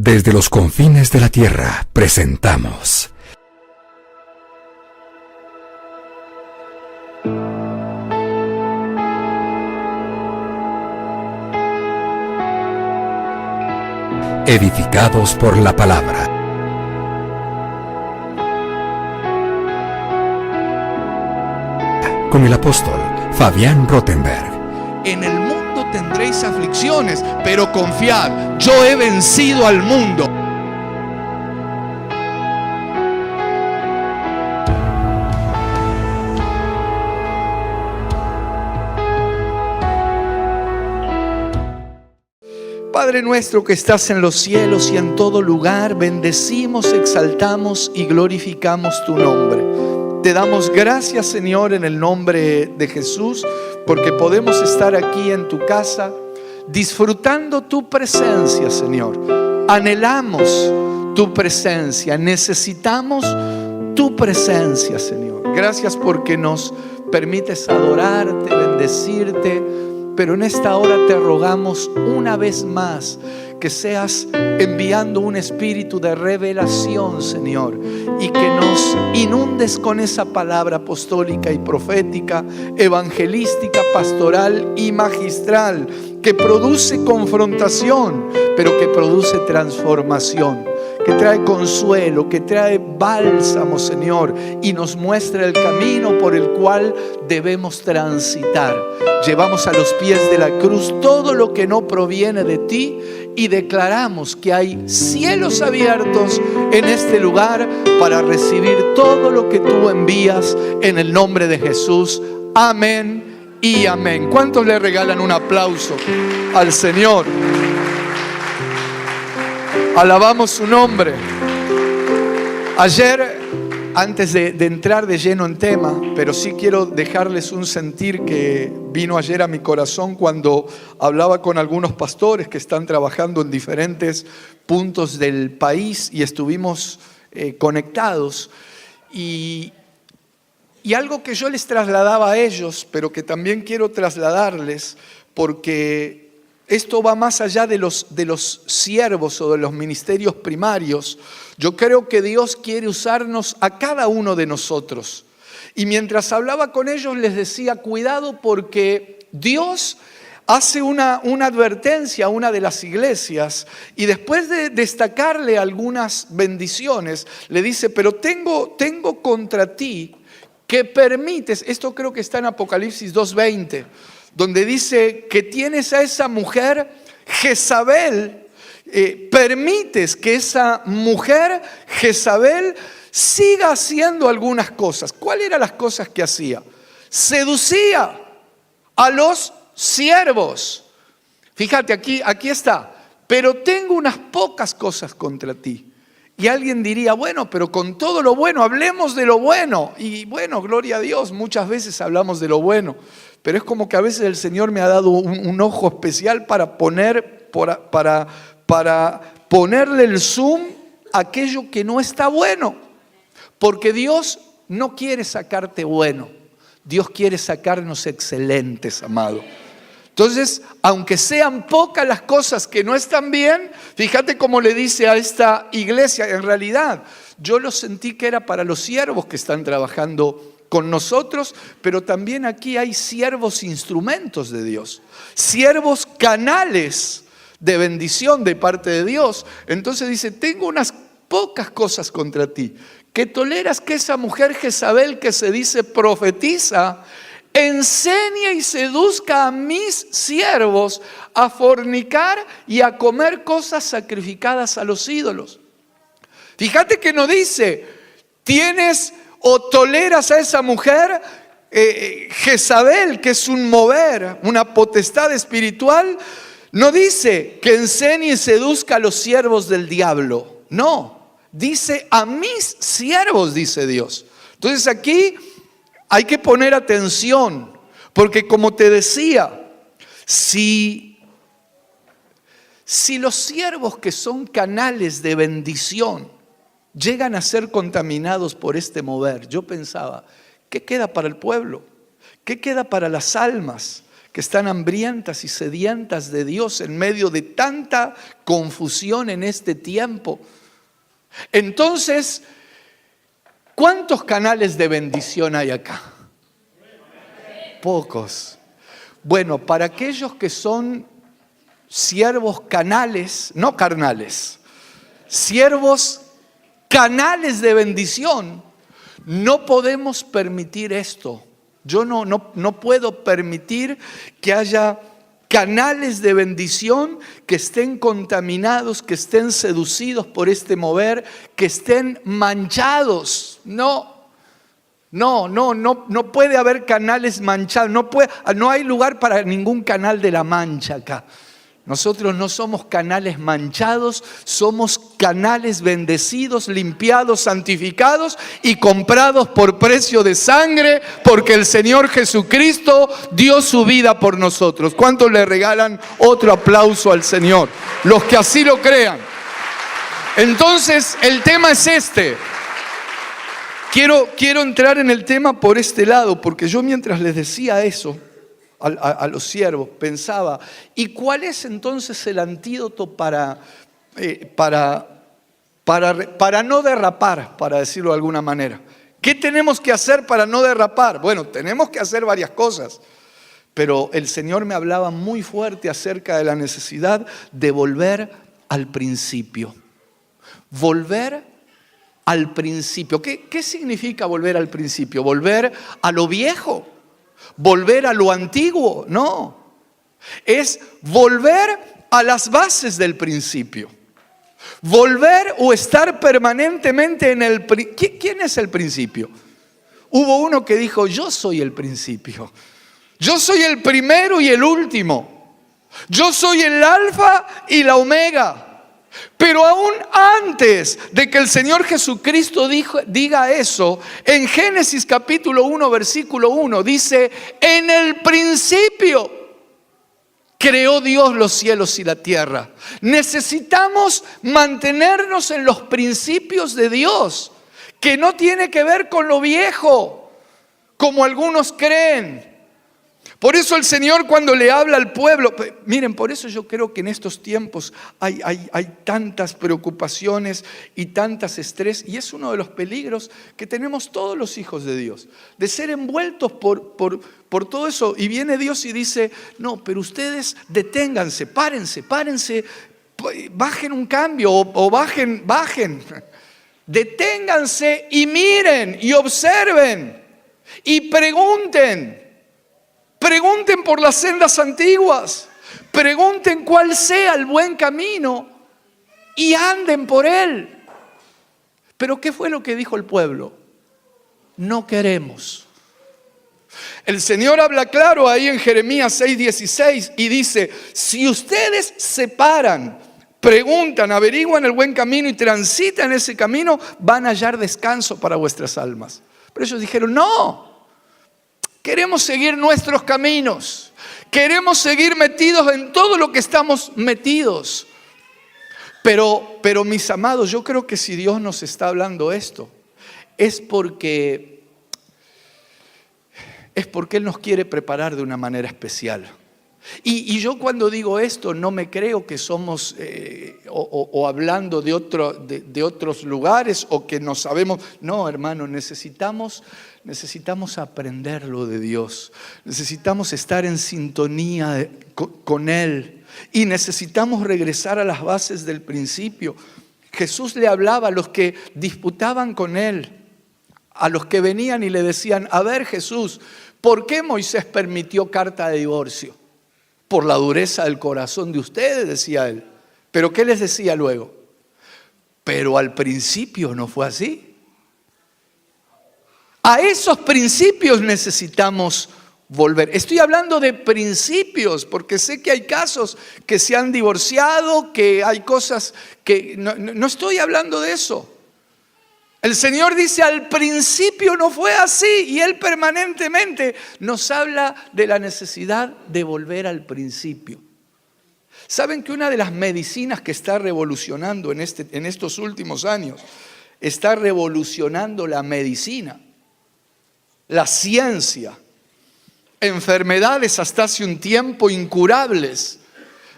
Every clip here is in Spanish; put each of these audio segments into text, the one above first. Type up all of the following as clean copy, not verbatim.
Desde los confines de la tierra presentamos Edificados por la Palabra. Con el apóstol Fabián Rottenberg. En el mundo tendréis aflicciones, pero confiad, yo he vencido al mundo. Padre nuestro que estás en los cielos y en todo lugar, bendecimos, exaltamos y glorificamos tu nombre. Te damos gracias, Señor, en el nombre de Jesús, porque podemos estar aquí en tu casa disfrutando tu presencia, Señor. Anhelamos tu presencia, necesitamos tu presencia, Señor. Gracias porque nos permites adorarte, bendecirte, pero en esta hora te rogamos una vez más que seas enviando un espíritu de revelación, Señor, y que nos inundes con esa palabra apostólica y profética, evangelística, pastoral y magistral, que produce confrontación, pero que produce transformación, que trae consuelo, que trae bálsamo, Señor, y nos muestra el camino por el cual debemos transitar. Llevamos a los pies de la cruz todo lo que no proviene de ti y declaramos que hay cielos abiertos en este lugar para recibir todo lo que tú envías en el nombre de Jesús. Amén y amén. ¿Cuántos le regalan un aplauso al Señor? Alabamos su nombre. Ayer, antes de entrar de lleno en tema, pero sí quiero dejarles un sentir que vino ayer a mi corazón cuando hablaba con algunos pastores que están trabajando en diferentes puntos del país y estuvimos conectados. Y algo que yo les trasladaba a ellos, pero que también quiero trasladarles, porque esto va más allá de los siervos o de los ministerios primarios. Yo creo que Dios quiere usarnos a cada uno de nosotros. Y mientras hablaba con ellos les decía, cuidado porque Dios hace una advertencia a una de las iglesias y después de destacarle algunas bendiciones, le dice, pero tengo contra ti que permites, esto creo que está en Apocalipsis 2:20, donde dice que tienes a esa mujer Jezabel, permites que esa mujer Jezabel siga haciendo algunas cosas. ¿Cuáles eran las cosas que hacía? Seducía a los siervos. Fíjate, aquí está. Pero tengo unas pocas cosas contra ti. Y alguien diría, bueno, pero con todo lo bueno, hablemos de lo bueno. Y bueno, gloria a Dios, muchas veces hablamos de lo bueno. Pero es como que a veces el Señor me ha dado un ojo especial para ponerle el zoom a aquello que no está bueno. Porque Dios no quiere sacarte bueno. Dios quiere sacarnos excelentes, amado. Entonces, aunque sean pocas las cosas que no están bien, fíjate cómo le dice a esta iglesia, en realidad, yo lo sentí que era para los siervos que están trabajando con nosotros, pero también aquí hay siervos instrumentos de Dios, siervos canales de bendición de parte de Dios. Entonces dice, tengo unas pocas cosas contra ti, que toleras que esa mujer Jezabel que se dice profetiza, enseña y seduzca a mis siervos a fornicar y a comer cosas sacrificadas a los ídolos. Fíjate que no dice, tienes o toleras a esa mujer Jezabel, que es un mover, una potestad espiritual. No dice que enseñe y seduzca a los siervos del diablo. No, dice a mis siervos, dice Dios. Entonces aquí hay que poner atención, porque como te decía, si los siervos que son canales de bendición llegan a ser contaminados por este mover, yo pensaba, ¿qué queda para el pueblo? ¿Qué queda para las almas? que están hambrientas y sedientas de Dios en medio de tanta confusión en este tiempo. Entonces, ¿cuántos canales de bendición hay acá? Pocos. Bueno, para aquellos que son siervos canales, no carnales, siervos canales de bendición, no podemos permitir esto. Yo no puedo permitir que haya canales de bendición que estén contaminados, que estén seducidos por este mover, que estén manchados. No puede haber canales manchados. No hay lugar para ningún canal de la mancha acá. Nosotros no somos canales manchados, somos canales bendecidos, limpiados, santificados y comprados por precio de sangre, porque el Señor Jesucristo dio su vida por nosotros. ¿Cuántos le regalan otro aplauso al Señor? Los que así lo crean. Entonces, el tema es este. Quiero entrar en el tema por este lado, porque yo mientras les decía eso a los siervos, pensaba, ¿y cuál es entonces el antídoto para no derrapar, para decirlo de alguna manera? ¿Qué tenemos que hacer para no derrapar? Bueno, tenemos que hacer varias cosas, pero el Señor me hablaba muy fuerte acerca de la necesidad de volver al principio. Volver al principio. ¿Qué significa volver al principio? ¿Volver a lo viejo? ¿Volver a lo antiguo? No. Es volver a las bases del principio. Volver o estar permanentemente en el principio. ¿Quién es el principio? Hubo uno que dijo, yo soy el principio. Yo soy el primero y el último. Yo soy el alfa y la omega. Pero aún antes de que el Señor Jesucristo diga eso, en Génesis capítulo 1, versículo 1, dice, en el principio creó Dios los cielos y la tierra. Necesitamos mantenernos en los principios de Dios, que no tiene que ver con lo viejo, como algunos creen. Por eso el Señor cuando le habla al pueblo, miren, por eso yo creo que en estos tiempos hay tantas preocupaciones y tantas estrés, y es uno de los peligros que tenemos todos los hijos de Dios, de ser envueltos por todo eso. Y viene Dios y dice, no, pero ustedes deténganse, párense, bajen un cambio o bajen. Deténganse y miren y observen y pregunten. Pregunten por las sendas antiguas, pregunten cuál sea el buen camino y anden por él. Pero ¿qué fue lo que dijo el pueblo? No queremos. El Señor habla claro ahí en Jeremías 6:16 y dice, si ustedes se paran, preguntan, averiguan el buen camino y transitan ese camino, van a hallar descanso para vuestras almas. Pero ellos dijeron, no. Queremos seguir nuestros caminos. Queremos seguir metidos en todo lo que estamos metidos. Pero mis amados, yo creo que si Dios nos está hablando esto, es porque Él nos quiere preparar de una manera especial. Y yo cuando digo esto no me creo que somos o hablando de otros lugares o que no sabemos. No, hermano, necesitamos aprender lo de Dios. Necesitamos estar en sintonía con Él. Y necesitamos regresar a las bases del principio. Jesús le hablaba a los que disputaban con Él, a los que venían y le decían, a ver Jesús, ¿por qué Moisés permitió carta de divorcio? Por la dureza del corazón de ustedes, decía Él. ¿Pero qué les decía luego? Pero al principio no fue así. A esos principios necesitamos volver. Estoy hablando de principios, porque sé que hay casos que se han divorciado, que hay cosas que... No estoy hablando de eso. El Señor dice, al principio no fue así, y Él permanentemente nos habla de la necesidad de volver al principio. ¿Saben que una de las medicinas que está revolucionando en estos últimos años, está revolucionando la medicina, la ciencia, enfermedades hasta hace un tiempo incurables,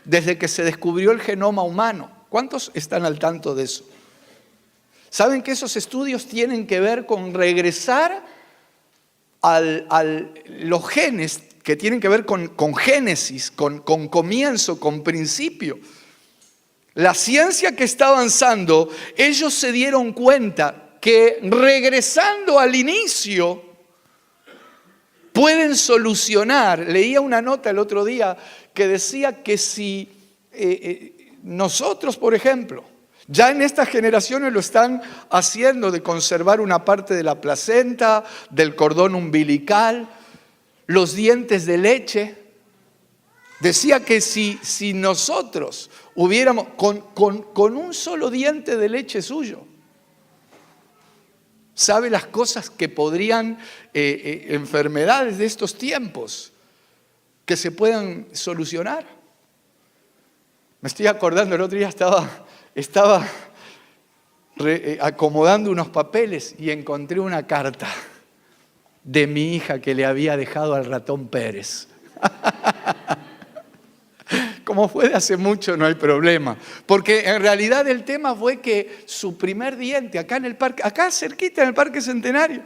desde que se descubrió el genoma humano. ¿Cuántos están al tanto de eso? ¿Saben que esos estudios tienen que ver con regresar los genes, que tienen que ver con génesis, con comienzo, con principio? La ciencia que está avanzando, ellos se dieron cuenta que regresando al inicio pueden solucionar. Leía una nota el otro día que decía que si nosotros, por ejemplo, ya en estas generaciones lo están haciendo, de conservar una parte de la placenta, del cordón umbilical, los dientes de leche. Decía que si nosotros hubiéramos, con un solo diente de leche suyo, ¿sabe las cosas que podrían, enfermedades de estos tiempos, que se puedan solucionar? Me estoy acordando, el otro día estaba acomodando unos papeles y encontré una carta de mi hija que le había dejado al ratón Pérez. Como fue de hace mucho, no hay problema. Porque en realidad el tema fue que su primer diente, acá en el parque, acá cerquita en el Parque Centenario,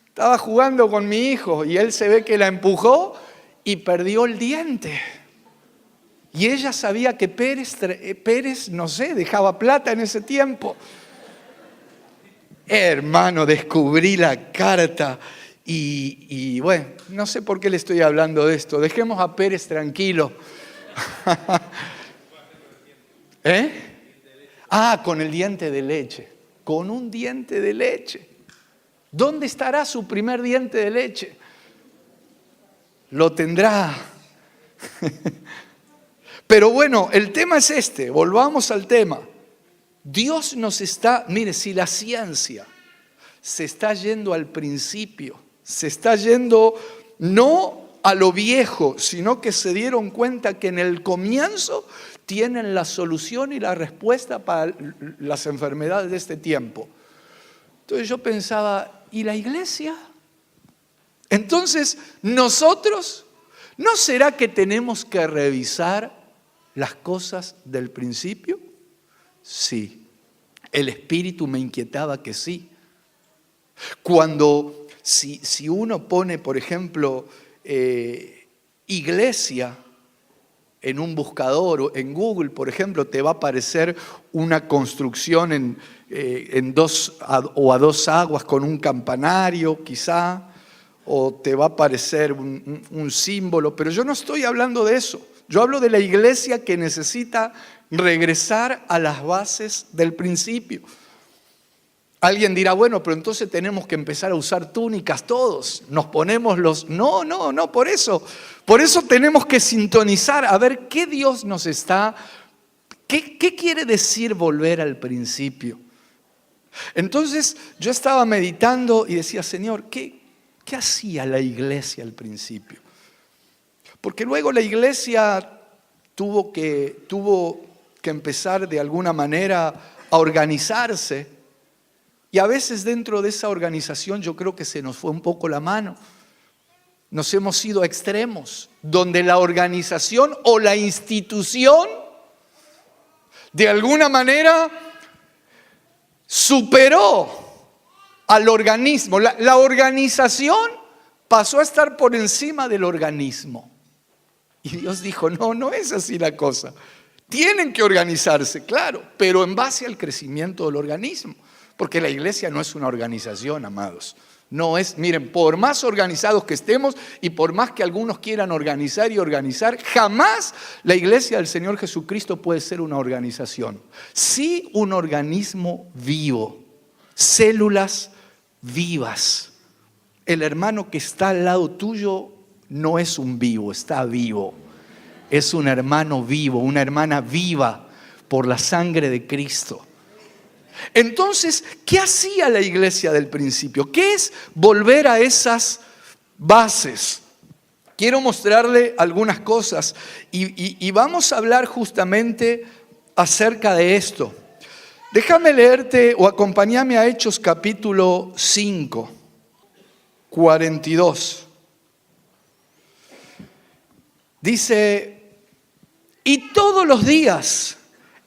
estaba jugando con mi hijo y él se ve que la empujó y perdió el diente. Y ella sabía que Pérez, no sé, dejaba plata en ese tiempo. Hermano, descubrí la carta y bueno, no sé por qué le estoy hablando de esto. Dejemos a Pérez tranquilo. Con el diente de leche. Con un diente de leche. ¿Dónde estará su primer diente de leche? Lo tendrá. Pero bueno, el tema es este. Volvamos al tema. Dios nos está, mire, si la ciencia se está yendo al principio, se está yendo no a lo viejo, sino que se dieron cuenta que en el comienzo tienen la solución y la respuesta para las enfermedades de este tiempo. Entonces yo pensaba, ¿y la iglesia? Entonces, nosotros, ¿no será que tenemos que revisar las cosas del principio? Sí, el Espíritu me inquietaba que sí. Cuando, si uno pone, por ejemplo, iglesia en un buscador o en Google, por ejemplo, te va a aparecer una construcción en dos aguas con un campanario quizá, o te va a aparecer un símbolo, pero yo no estoy hablando de eso. Yo hablo de la iglesia que necesita regresar a las bases del principio. Alguien dirá, bueno, pero entonces tenemos que empezar a usar túnicas todos, nos ponemos los... No, por eso tenemos que sintonizar a ver qué Dios nos está... ¿Qué quiere decir volver al principio? Entonces yo estaba meditando y decía, Señor, ¿qué hacía la iglesia al principio? Porque luego la iglesia tuvo que empezar de alguna manera a organizarse. Y a veces dentro de esa organización yo creo que se nos fue un poco la mano. Nos hemos ido a extremos, donde la organización o la institución de alguna manera superó al organismo. La organización pasó a estar por encima del organismo. Y Dios dijo, no es así la cosa. Tienen que organizarse, claro, pero en base al crecimiento del organismo. Porque la iglesia no es una organización, amados. No es, miren, por más organizados que estemos y por más que algunos quieran organizar y organizar, jamás la iglesia del Señor Jesucristo puede ser una organización. Sí, un organismo vivo, células vivas. El hermano que está al lado tuyo no es un vivo, está vivo. Es un hermano vivo, una hermana viva por la sangre de Cristo. Entonces, ¿qué hacía la iglesia del principio? ¿Qué es volver a esas bases? Quiero mostrarle algunas cosas y vamos a hablar justamente acerca de esto. Déjame leerte o acompáñame a Hechos capítulo 5, 42. Dice, y todos los días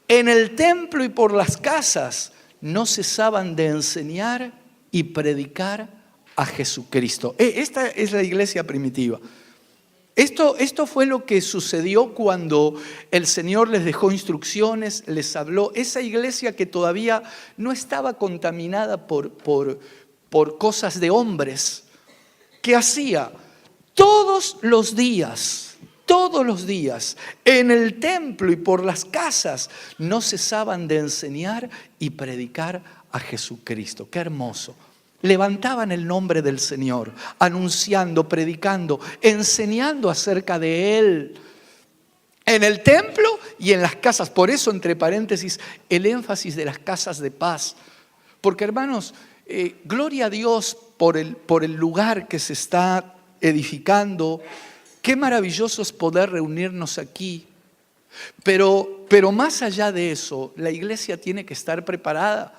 en el templo y por las casas no cesaban de enseñar y predicar a Jesucristo. Esta es la iglesia primitiva. Esto fue lo que sucedió cuando el Señor les dejó instrucciones, les habló. Esa iglesia que todavía no estaba contaminada por cosas de hombres, ¿qué hacía? Todos los días, en el templo y por las casas, no cesaban de enseñar y predicar a Jesucristo. ¡Qué hermoso! Levantaban el nombre del Señor, anunciando, predicando, enseñando acerca de Él. En el templo y en las casas. Por eso, entre paréntesis, el énfasis de las casas de paz. Porque, hermanos, gloria a Dios por el lugar que se está edificando. Qué maravilloso es poder reunirnos aquí. Pero más allá de eso, la iglesia tiene que estar preparada.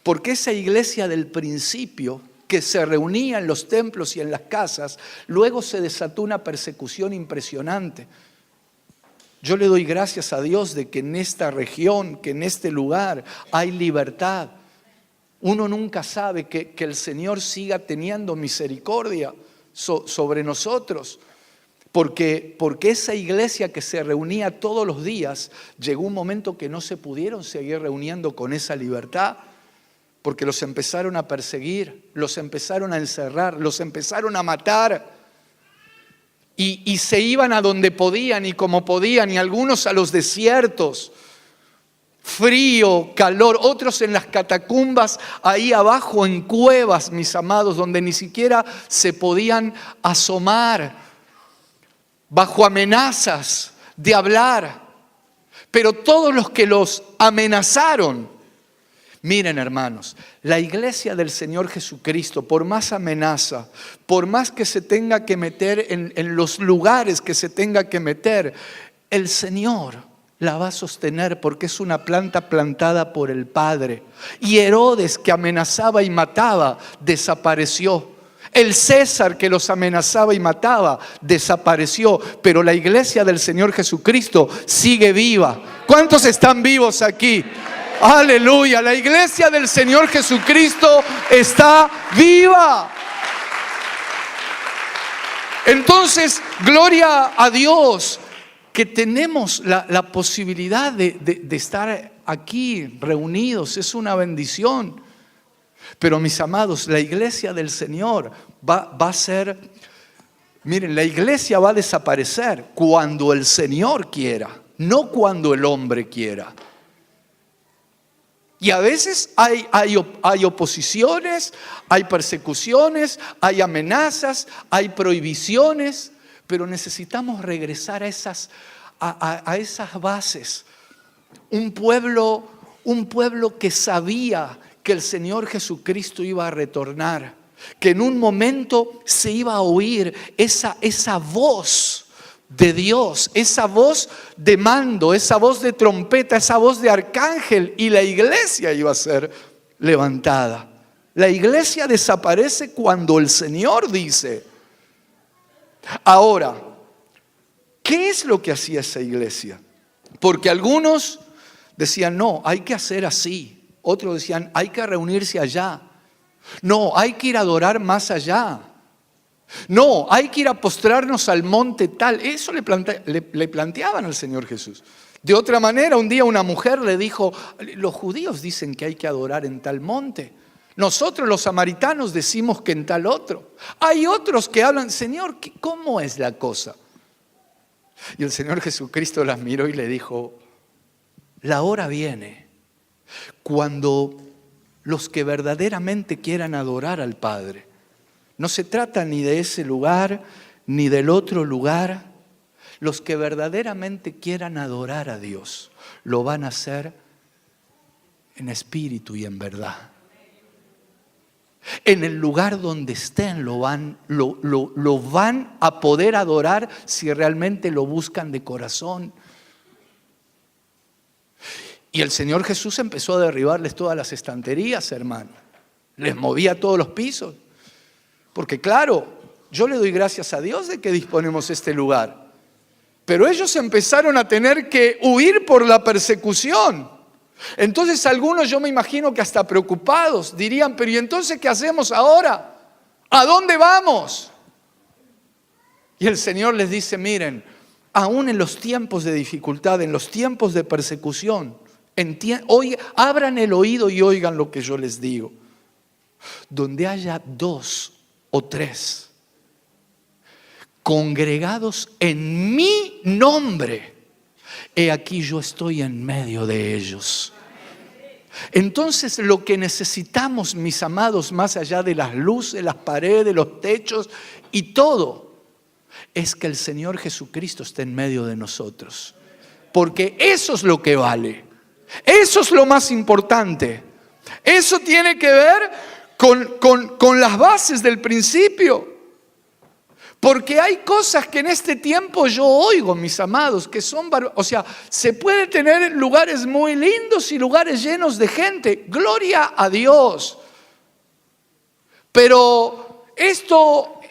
Porque esa iglesia del principio, que se reunía en los templos y en las casas, luego se desató una persecución impresionante. Yo le doy gracias a Dios de que en esta región, que en este lugar hay libertad. Uno nunca sabe que el Señor siga teniendo misericordia sobre nosotros. Porque esa iglesia que se reunía todos los días, llegó un momento que no se pudieron seguir reuniendo con esa libertad. Porque los empezaron a perseguir, los empezaron a encerrar, los empezaron a matar. Y se iban a donde podían y como podían, y algunos a los desiertos. Frío, calor, otros en las catacumbas, ahí abajo en cuevas, mis amados, donde ni siquiera se podían asomar, bajo amenazas de hablar. Pero todos los que los amenazaron, miren, hermanos, la iglesia del Señor Jesucristo, por más amenaza, por más que se tenga que meter en los lugares que se tenga que meter, el Señor la va a sostener porque es una planta plantada por el Padre. Y Herodes, que amenazaba y mataba, desapareció. El César, que los amenazaba y mataba, desapareció. Pero la iglesia del Señor Jesucristo sigue viva. ¿Cuántos están vivos aquí? Aleluya, la iglesia del Señor Jesucristo está viva. Entonces, gloria a Dios que tenemos la posibilidad de estar aquí reunidos. Es una bendición. Pero mis amados, la iglesia del Señor va a ser, miren, la iglesia va a desaparecer cuando el Señor quiera, no cuando el hombre quiera. Y a veces hay oposiciones, hay persecuciones, hay amenazas, hay prohibiciones, pero necesitamos regresar a esas bases. Un pueblo que sabía que el Señor Jesucristo iba a retornar, que en un momento se iba a oír esa voz de Dios, esa voz de mando, esa voz de trompeta, esa voz de arcángel, y la iglesia iba a ser levantada. La iglesia desaparece cuando el Señor dice. Ahora, ¿qué es lo que hacía esa iglesia? Porque algunos decían, no, hay que hacer así. Otros decían, hay que reunirse allá. No, hay que ir a adorar más allá. No, hay que ir a postrarnos al monte tal. Eso le planteaban al Señor Jesús. De otra manera, un día una mujer le dijo, los judíos dicen que hay que adorar en tal monte. Nosotros los samaritanos decimos que en tal otro. Hay otros que hablan, Señor, ¿cómo es la cosa? Y el Señor Jesucristo las miró y le dijo, la hora viene cuando los que verdaderamente quieran adorar al Padre, no se trata ni de ese lugar ni del otro lugar, los que verdaderamente quieran adorar a Dios lo van a hacer en espíritu y en verdad. En el lugar donde estén lo van a poder adorar si realmente lo buscan de corazón. Y el Señor Jesús empezó a derribarles todas las estanterías, hermano. Les movía todos los pisos. Porque claro, yo le doy gracias a Dios de que disponemos este lugar. Pero ellos empezaron a tener que huir por la persecución. Entonces algunos, yo me imagino que hasta preocupados, dirían, pero ¿y entonces qué hacemos ahora? ¿A dónde vamos? Y el Señor les dice, miren, aún en los tiempos de dificultad, en los tiempos de persecución, abran el oído y oigan lo que yo les digo. Donde haya 2 o 3 congregados en mi nombre, he aquí yo estoy en medio de ellos. Entonces lo que necesitamos, mis amados, más allá de las luces, las paredes, los techos y todo, es que el Señor Jesucristo esté en medio de nosotros. Porque eso es lo que vale. Eso es lo más importante. Eso tiene que ver con las bases del principio. Porque hay cosas que en este tiempo yo oigo, mis amados, que son, o sea, se puede tener lugares muy lindos y lugares llenos de gente. Gloria a Dios. Pero esto,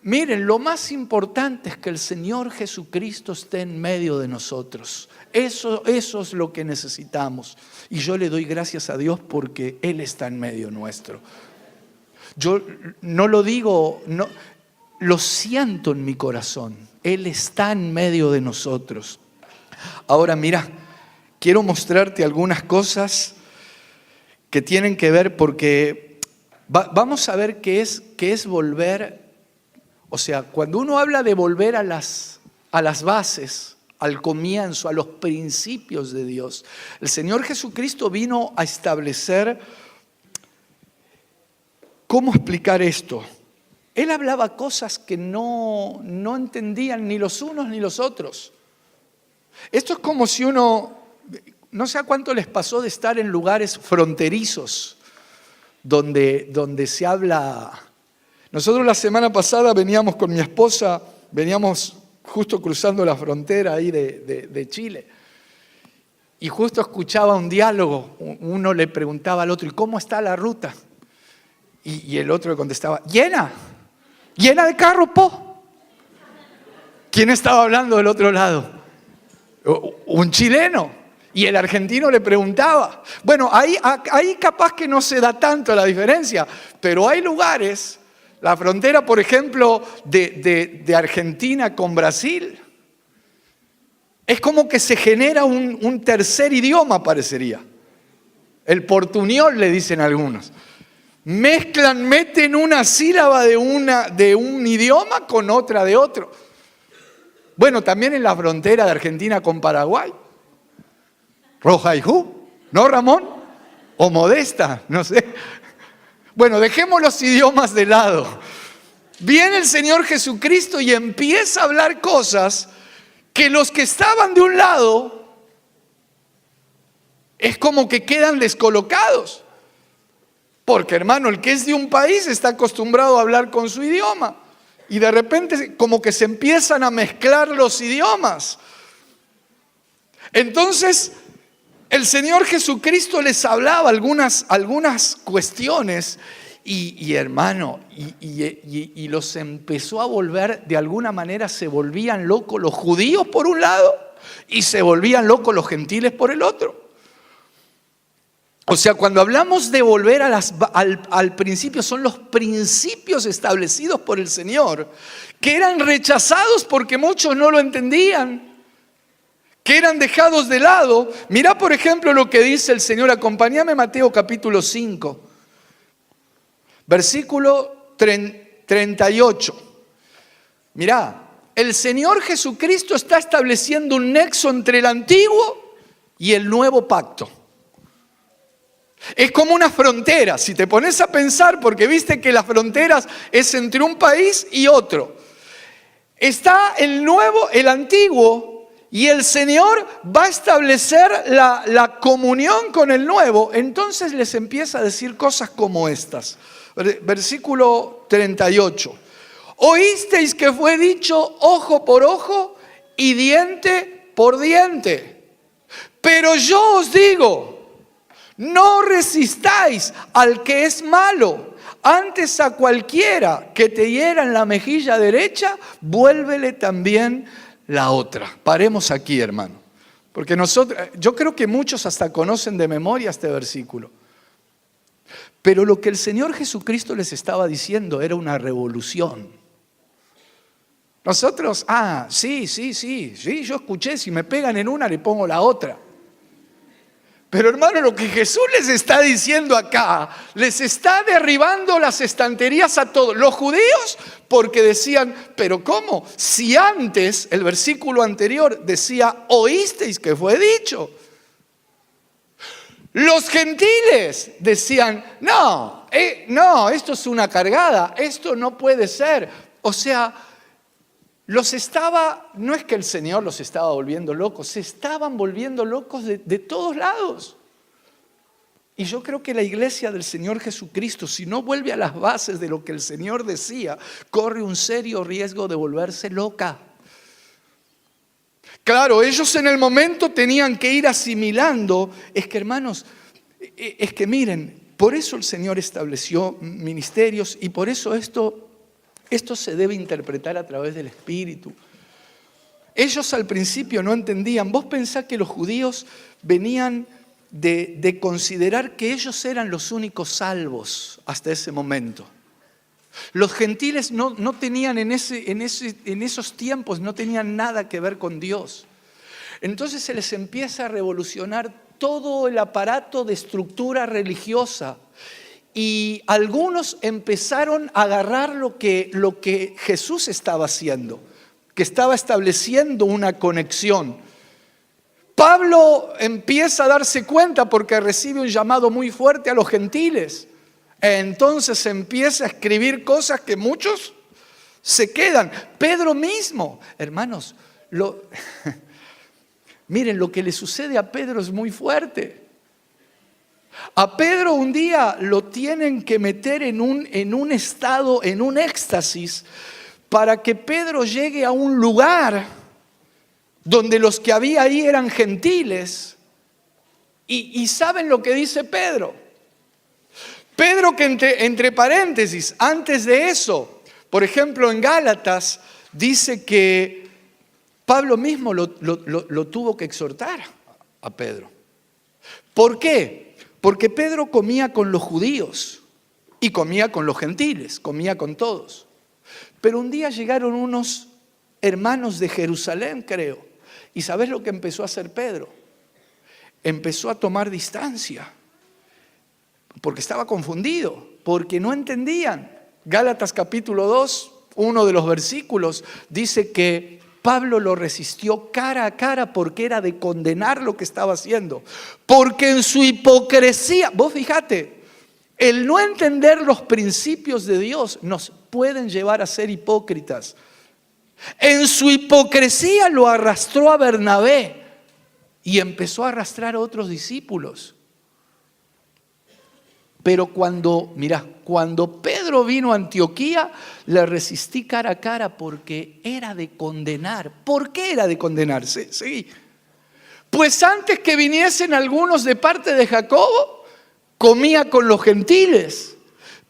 miren, lo más importante es que el Señor Jesucristo esté en medio de nosotros. Eso es lo que necesitamos. Y yo le doy gracias a Dios porque Él está en medio nuestro. Yo no lo digo, no, lo siento en mi corazón. Él está en medio de nosotros. Ahora mira, quiero mostrarte algunas cosas que tienen que ver porque vamos a ver qué es volver. O sea, cuando uno habla de volver a las bases, al comienzo, a los principios de Dios, el Señor Jesucristo vino a establecer cómo explicar esto. Él hablaba cosas que no entendían ni los unos ni los otros. Esto es como si uno, no sé a cuánto les pasó de estar en lugares fronterizos, donde se habla. Nosotros la semana pasada veníamos con mi esposa, veníamos justo cruzando la frontera ahí de Chile. Y justo escuchaba un diálogo, uno le preguntaba al otro, ¿y cómo está la ruta? Y el otro le contestaba, llena de carro, po. ¿Quién estaba hablando del otro lado? Un chileno. Y el argentino le preguntaba. Bueno, ahí capaz que no se da tanto la diferencia, pero hay lugares, la frontera, por ejemplo, de Argentina con Brasil, es como que se genera un tercer idioma, parecería. El portuñol, le dicen algunos. Meten una sílaba de un idioma con otra de otro. Bueno, también en la frontera de Argentina con Paraguay. Rojaijú, ¿no, Ramón? O Modesta, no sé. Bueno, dejemos los idiomas de lado. Viene el Señor Jesucristo y empieza a hablar cosas que los que estaban de un lado es como que quedan descolocados. Porque, hermano, el que es de un país está acostumbrado a hablar con su idioma. Y de repente como que se empiezan a mezclar los idiomas. Entonces, el Señor Jesucristo les hablaba algunas cuestiones y hermano, y los empezó a volver, de alguna manera se volvían locos los judíos por un lado y se volvían locos los gentiles por el otro. O sea, cuando hablamos de volver al principio, son los principios establecidos por el Señor, que eran rechazados porque muchos no lo entendían, que eran dejados de lado. Mirá, por ejemplo, lo que dice el Señor. Acompáñame a Mateo capítulo 5, versículo 38. Mirá, el Señor Jesucristo está estableciendo un nexo entre el antiguo y el nuevo pacto. Es como una frontera, si te pones a pensar, porque viste que las fronteras es entre un país y otro. Está el nuevo, el antiguo, y el Señor va a establecer la comunión con el nuevo. Entonces les empieza a decir cosas como estas. Versículo 38. Oísteis que fue dicho ojo por ojo y diente por diente. Pero yo os digo, no resistáis al que es malo, antes a cualquiera que te hiera en la mejilla derecha, vuélvele también la otra. Paremos aquí, hermano. Porque yo creo que muchos hasta conocen de memoria este versículo. Pero lo que el Señor Jesucristo les estaba diciendo era una revolución. Nosotros, sí, yo escuché, si me pegan en una le pongo la otra. Pero hermano, lo que Jesús les está diciendo acá, les está derribando las estanterías a todos. Los judíos, porque decían, pero ¿cómo? Si antes, el versículo anterior decía, oísteis que fue dicho. Los gentiles decían, no, esto es una cargada, esto no puede ser. O sea, no es que el Señor los estaba volviendo locos, se estaban volviendo locos de todos lados. Y yo creo que la iglesia del Señor Jesucristo, si no vuelve a las bases de lo que el Señor decía, corre un serio riesgo de volverse loca. Claro, ellos en el momento tenían que ir asimilando. Es que hermanos, miren, por eso el Señor estableció ministerios y por eso esto se debe interpretar a través del Espíritu. Ellos al principio no entendían. Vos pensás que los judíos venían de considerar que ellos eran los únicos salvos hasta ese momento. Los gentiles no tenían en esos tiempos, no tenían nada que ver con Dios. Entonces se les empieza a revolucionar todo el aparato de estructura religiosa. Y algunos empezaron a agarrar lo que Jesús estaba haciendo, que estaba estableciendo una conexión. Pablo empieza a darse cuenta porque recibe un llamado muy fuerte a los gentiles. Entonces empieza a escribir cosas que muchos se quedan. Pedro mismo, hermanos, miren, lo que le sucede a Pedro es muy fuerte. A Pedro un día lo tienen que meter en un estado, en un éxtasis, para que Pedro llegue a un lugar donde los que había ahí eran gentiles. Y ¿saben lo que dice Pedro? Pedro, que entre paréntesis, antes de eso, por ejemplo en Gálatas, dice que Pablo mismo lo tuvo que exhortar a Pedro. ¿Por qué? Porque Pedro comía con los judíos y comía con los gentiles, comía con todos. Pero un día llegaron unos hermanos de Jerusalén, creo. ¿Y sabes lo que empezó a hacer Pedro? Empezó a tomar distancia. Porque estaba confundido, porque no entendían. Gálatas capítulo 2, uno de los versículos, dice que Pablo lo resistió cara a cara porque era de condenar lo que estaba haciendo. Porque en su hipocresía, vos fíjate, el no entender los principios de Dios nos pueden llevar a ser hipócritas. En su hipocresía lo arrastró a Bernabé y empezó a arrastrar a otros discípulos. Pero cuando Pedro vino a Antioquía, le resistí cara a cara porque era de condenar. ¿Por qué era de condenarse? Sí. Pues antes que viniesen algunos de parte de Jacobo, comía con los gentiles.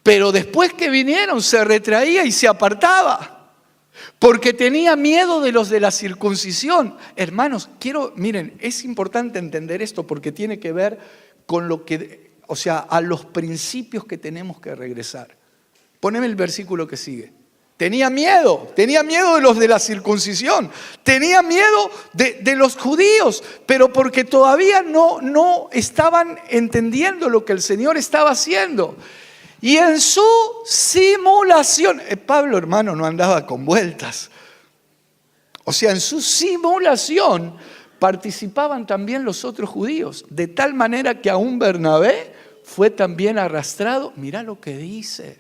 Pero después que vinieron, se retraía y se apartaba. Porque tenía miedo de los de la circuncisión. Hermanos, miren, es importante entender esto porque tiene que ver con a los principios que tenemos que regresar. Poneme el versículo que sigue. Tenía miedo de los de la circuncisión, tenía miedo de los judíos, pero porque todavía no estaban entendiendo lo que el Señor estaba haciendo. Y en su simulación, Pablo, hermano, no andaba con vueltas. O sea, en su simulación participaban también los otros judíos, de tal manera que aún Bernabé fue también arrastrado, mira lo que dice,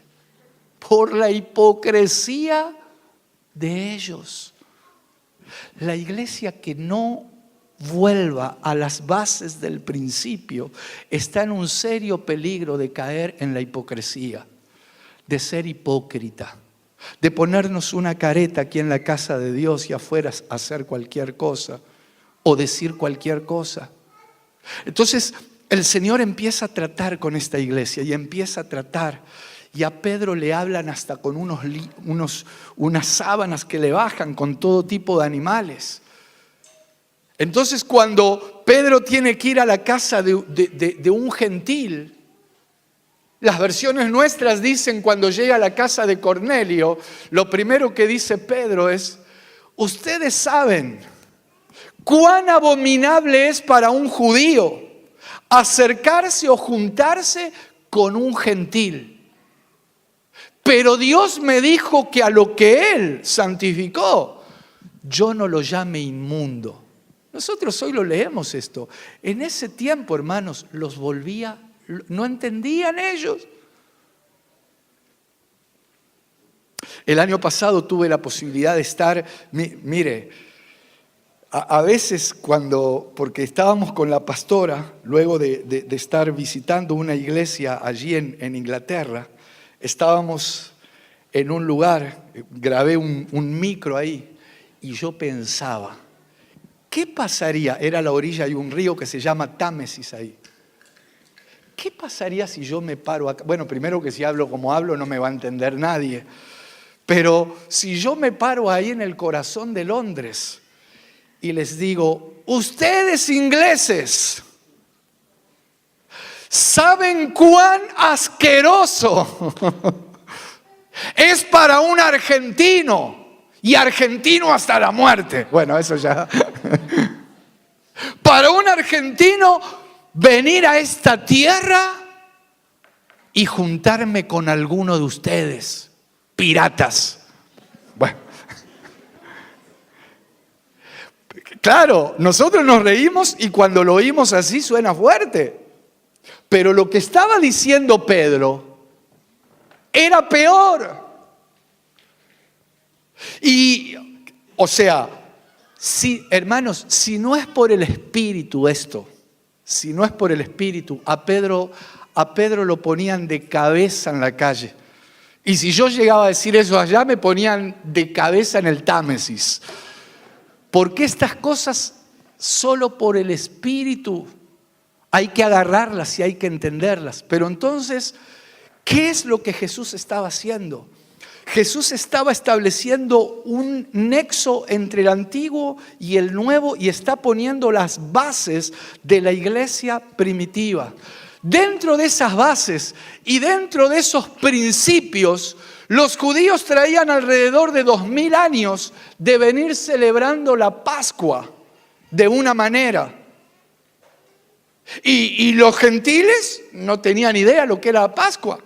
por la hipocresía de ellos. La iglesia que no vuelva a las bases del principio está en un serio peligro de caer en la hipocresía, de ser hipócrita, de ponernos una careta aquí en la casa de Dios y afuera hacer cualquier cosa o decir cualquier cosa. Entonces el Señor empieza a tratar con esta iglesia y empieza a tratar Y a Pedro le hablan hasta con unas sábanas que le bajan con todo tipo de animales. Entonces cuando Pedro tiene que ir a la casa de un gentil, las versiones nuestras dicen cuando llega a la casa de Cornelio, lo primero que dice Pedro es: ustedes saben cuán abominable es para un judío acercarse o juntarse con un gentil. Pero Dios me dijo que a lo que Él santificó, yo no lo llame inmundo. Nosotros hoy lo leemos esto. En ese tiempo, hermanos, los volvía, no entendían ellos. El año pasado tuve la posibilidad de estar, mire, a veces porque estábamos con la pastora, luego de estar visitando una iglesia allí en Inglaterra, estábamos en un lugar, grabé un micro ahí, y yo pensaba, ¿qué pasaría? Era a la orilla de un río que se llama Támesis ahí. ¿Qué pasaría si yo me paro acá? Bueno, primero que si hablo como hablo no me va a entender nadie. Pero si yo me paro ahí en el corazón de Londres y les digo: ustedes ingleses, ¿saben cuán asqueroso es para un argentino? Y argentino hasta la muerte. Bueno, eso ya. Para un argentino venir a esta tierra y juntarme con alguno de ustedes, piratas. Bueno. Claro, nosotros nos reímos y cuando lo oímos así suena fuerte. Pero lo que estaba diciendo Pedro era peor. Y, o sea, hermanos, si no es por el Espíritu esto, si no es por el Espíritu, a Pedro lo ponían de cabeza en la calle. Y si yo llegaba a decir eso allá, me ponían de cabeza en el Támesis. Porque estas cosas, solo por el Espíritu, hay que agarrarlas y hay que entenderlas. Pero entonces, ¿qué es lo que Jesús estaba haciendo? Jesús estaba estableciendo un nexo entre el antiguo y el nuevo y está poniendo las bases de la iglesia primitiva. Dentro de esas bases y dentro de esos principios, los judíos traían alrededor de 2000 años de venir celebrando la Pascua de una manera. Y los gentiles no tenían idea lo que era la Pascua.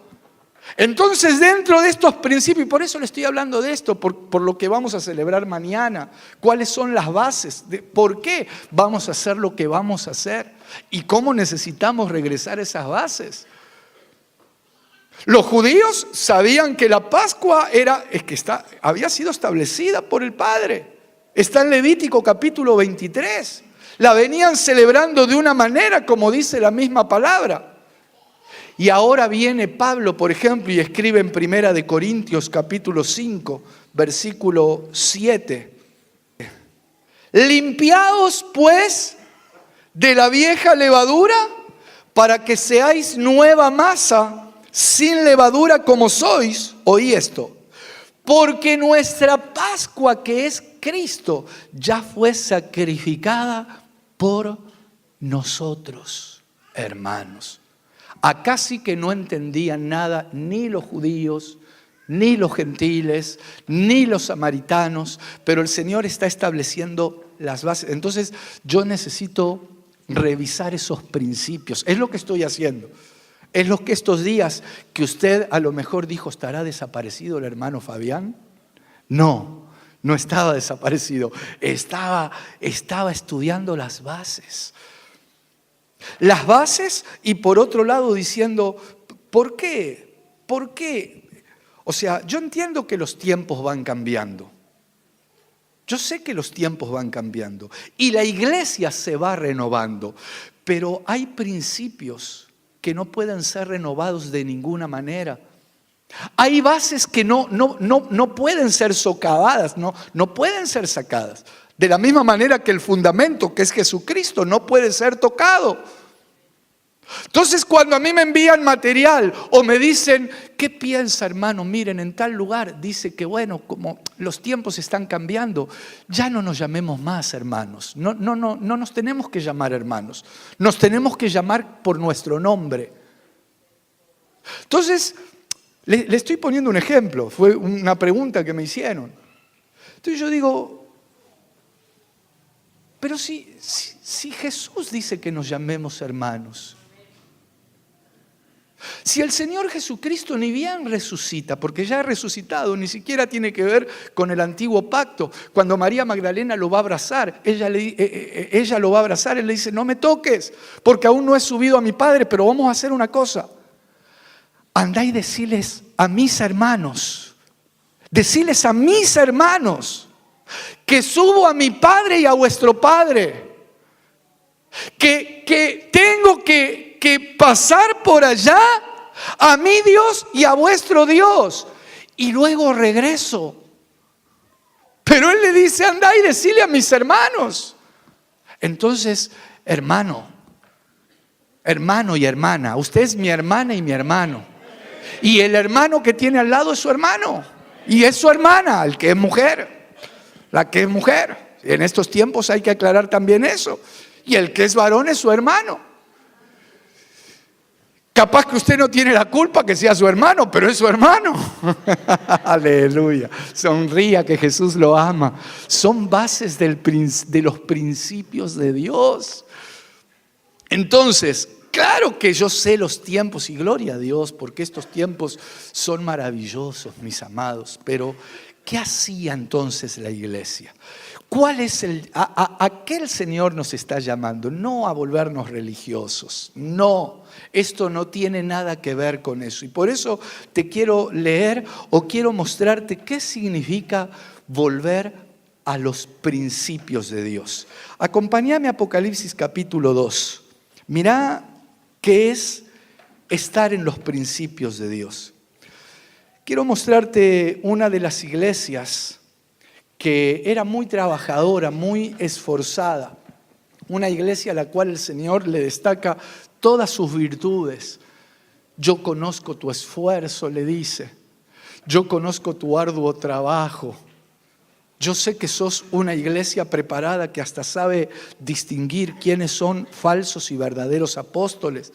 Entonces, dentro de estos principios, y por eso le estoy hablando de esto, por lo que vamos a celebrar mañana, cuáles son las bases, por qué vamos a hacer lo que vamos a hacer y cómo necesitamos regresar a esas bases. Los judíos sabían que la Pascua había sido establecida por el Padre. Está en Levítico capítulo 23. La venían celebrando de una manera como dice la misma palabra. Y ahora viene Pablo, por ejemplo, y escribe en 1 Corintios capítulo 5, versículo 7. Limpiaos pues de la vieja levadura para que seáis nueva masa, sin levadura como sois. Oí esto. Porque nuestra Pascua, que es Cristo, ya fue sacrificada por nosotros, hermanos. Acá sí que no entendían nada ni los judíos, ni los gentiles, ni los samaritanos, pero el Señor está estableciendo las bases. Entonces yo necesito revisar esos principios. Es lo que estoy haciendo. Es lo que estos días que usted a lo mejor dijo: ¿estará desaparecido el hermano Fabián? No estaba desaparecido. Estaba estudiando las bases. Las bases y por otro lado diciendo, ¿por qué? ¿Por qué? O sea, yo entiendo que los tiempos van cambiando. Yo sé que los tiempos van cambiando y la iglesia se va renovando, pero hay principios que no pueden ser renovados de ninguna manera. Hay bases que no pueden ser socavadas, no pueden ser sacadas. De la misma manera que el fundamento, que es Jesucristo, no puede ser tocado. Entonces, cuando a mí me envían material o me dicen, ¿qué piensa, hermano? Miren, en tal lugar dice que bueno, como los tiempos están cambiando, ya no nos llamemos más hermanos. No nos tenemos que llamar hermanos. Nos tenemos que llamar por nuestro nombre. Entonces, le estoy poniendo un ejemplo. Fue una pregunta que me hicieron. Entonces yo digo, pero si Jesús dice que nos llamemos hermanos, si el Señor Jesucristo ni bien resucita, porque ya ha resucitado, ni siquiera tiene que ver con el antiguo pacto. Cuando María Magdalena lo va a abrazar, ella lo va a abrazar, él le dice, no me toques, porque aún no he subido a mi Padre, pero vamos a hacer una cosa. Andá y deciles a mis hermanos, que subo a mi Padre y a vuestro Padre, que tengo que pasar por allá a mi Dios y a vuestro Dios, y luego regreso. Pero él le dice, andá y decile a mis hermanos. Entonces, hermano y hermana, usted es mi hermana y mi hermano, y el hermano que tiene al lado es su hermano y es su hermana, el que es mujer, la que es mujer. En estos tiempos hay que aclarar también eso. Y el que es varón es su hermano. Capaz que usted no tiene la culpa que sea su hermano, pero es su hermano. Aleluya. Sonría que Jesús lo ama. Son bases de los principios de Dios. Entonces, claro que yo sé los tiempos y gloria a Dios, porque estos tiempos son maravillosos, mis amados. Pero, ¿qué hacía entonces la iglesia? ¿Cuál es a qué el Señor nos está llamando? No a volvernos religiosos, no. Esto no tiene nada que ver con eso. Y por eso te quiero leer o quiero mostrarte qué significa volver a los principios de Dios. Acompáñame a Apocalipsis capítulo 2. Mirá qué es estar en los principios de Dios. Quiero mostrarte una de las iglesias que era muy trabajadora, muy esforzada. Una iglesia a la cual el Señor le destaca todas sus virtudes. Yo conozco tu esfuerzo, le dice. Yo conozco tu arduo trabajo. Yo sé que sos una iglesia preparada que hasta sabe distinguir quiénes son falsos y verdaderos apóstoles.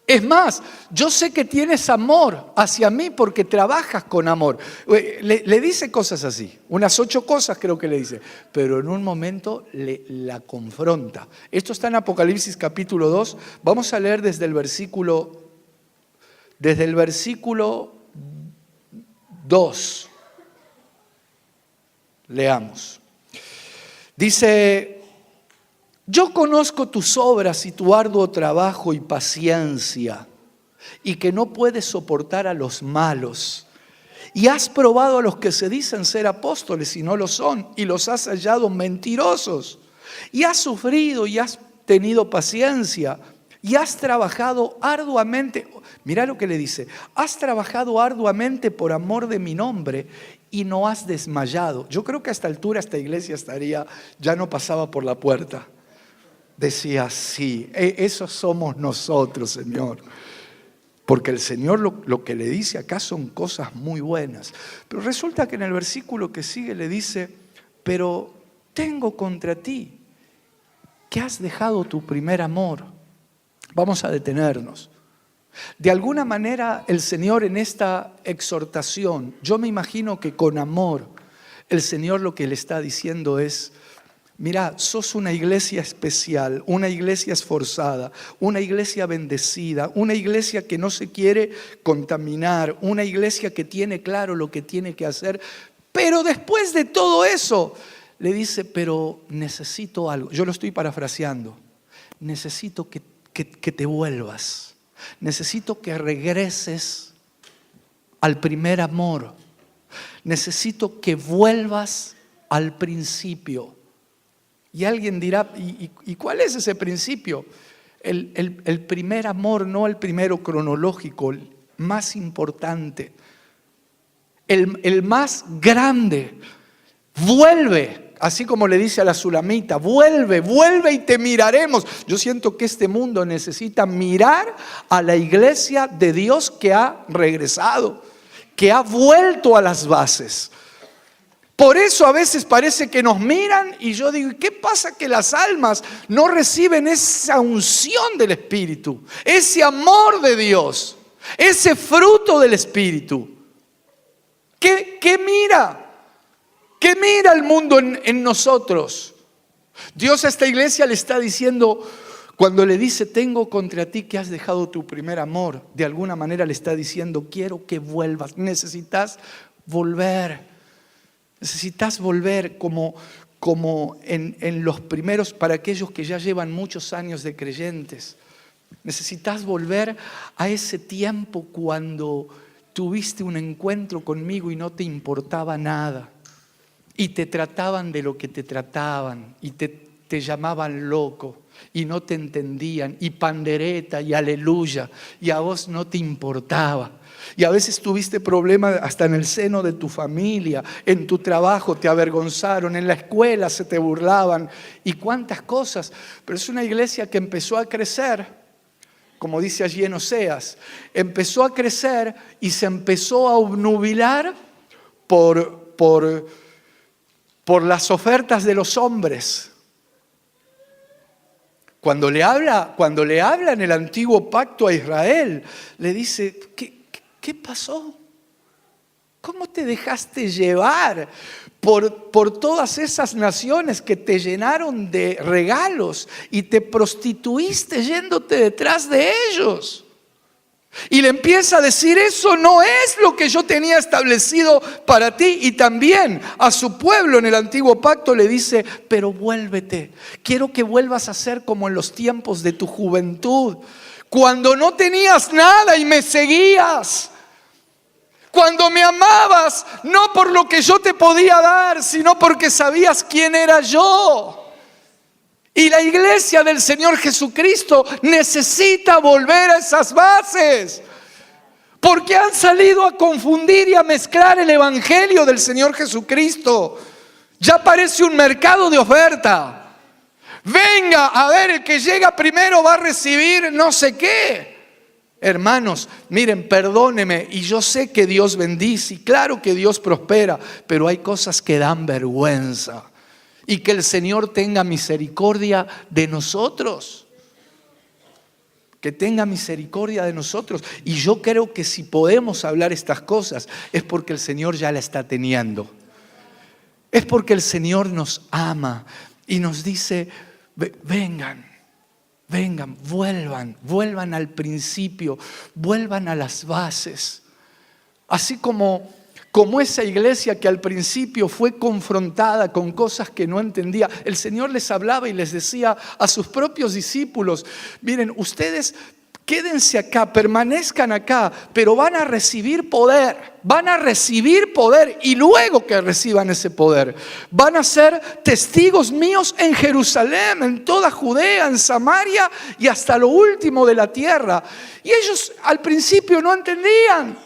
Es más, yo sé que tienes amor hacia mí porque trabajas con amor. Le dice cosas así, unas 8 cosas creo que le dice, pero en un momento la confronta. Esto está en Apocalipsis capítulo 2, vamos a leer desde el versículo 2. Leamos. Dice: yo conozco tus obras y tu arduo trabajo y paciencia, y que no puedes soportar a los malos. Y has probado a los que se dicen ser apóstoles y no lo son, y los has hallado mentirosos. Y has sufrido y has tenido paciencia, y has trabajado arduamente. Mirá lo que le dice: has trabajado arduamente por amor de mi nombre y no has desmayado. Yo creo que a esta altura esta iglesia ya no pasaba por la puerta. Decía, sí, esos somos nosotros, Señor. Porque el Señor lo que le dice acá son cosas muy buenas. Pero resulta que en el versículo que sigue le dice: pero tengo contra ti que has dejado tu primer amor. Vamos a detenernos. De alguna manera el Señor en esta exhortación, yo me imagino que con amor, el Señor lo que le está diciendo es: mira, sos una iglesia especial, una iglesia esforzada, una iglesia bendecida, una iglesia que no se quiere contaminar, una iglesia que tiene claro lo que tiene que hacer. Pero después de todo eso, le dice: pero necesito algo. Yo lo estoy parafraseando. Necesito que te vuelvas. Necesito que regreses al primer amor. Necesito que vuelvas al principio. Y alguien dirá: ¿y cuál es ese principio? El primer amor, no el primero cronológico, el más importante, el más grande. Vuelve así como le dice a la Sulamita, vuelve, vuelve y te miraremos. Yo siento que este mundo necesita mirar a la iglesia de Dios que ha regresado, que ha vuelto a las bases. Por eso a veces parece que nos miran y yo digo, ¿qué pasa que las almas no reciben esa unción del Espíritu? Ese amor de Dios, ese fruto del Espíritu. ¿Qué mira? ¿Qué mira el mundo en nosotros? Dios a esta iglesia le está diciendo, cuando le dice, tengo contra ti que has dejado tu primer amor, de alguna manera le está diciendo, quiero que vuelvas, necesitas volver. Necesitas volver como en los primeros, para aquellos que ya llevan muchos años de creyentes. Necesitas volver a ese tiempo cuando tuviste un encuentro conmigo y no te importaba nada. Y te trataban de lo que te trataban y te llamaban loco y no te entendían. Y pandereta y aleluya y a vos no te importaba. Y a veces tuviste problemas hasta en el seno de tu familia, en tu trabajo te avergonzaron, en la escuela se te burlaban y cuántas cosas. Pero es una iglesia que empezó a crecer, como dice allí en Oseas, empezó a crecer y se empezó a obnubilar por las ofertas de los hombres. Cuando le habla en el antiguo pacto a Israel, le dice, ¿qué pasó? ¿Cómo te dejaste llevar por todas esas naciones que te llenaron de regalos y te prostituiste yéndote detrás de ellos? Y le empieza a decir, eso no es lo que yo tenía establecido para ti. Y también a su pueblo en el antiguo pacto le dice, pero vuélvete. Quiero que vuelvas a ser como en los tiempos de tu juventud, cuando no tenías nada y me seguías. Cuando me amabas, no por lo que yo te podía dar, sino porque sabías quién era yo. Y la iglesia del Señor Jesucristo necesita volver a esas bases. Porque han salido a confundir y a mezclar el evangelio del Señor Jesucristo. Ya parece un mercado de oferta. Venga, a ver, el que llega primero va a recibir no sé qué. Hermanos, miren, perdóneme, y yo sé que Dios bendice, y claro que Dios prospera, pero hay cosas que dan vergüenza. Y que el Señor tenga misericordia de nosotros. Que tenga misericordia de nosotros. Y yo creo que si podemos hablar estas cosas, es porque el Señor ya la está teniendo. Es porque el Señor nos ama y nos dice, vengan. Vengan, vuelvan al principio, vuelvan a las bases. Así como esa iglesia que al principio fue confrontada con cosas que no entendía, el Señor les hablaba y les decía a sus propios discípulos, miren, ustedes quédense acá, permanezcan acá, pero van a recibir poder y luego que reciban ese poder, van a ser testigos míos en Jerusalén, en toda Judea, en Samaria y hasta lo último de la tierra. Y ellos al principio no entendían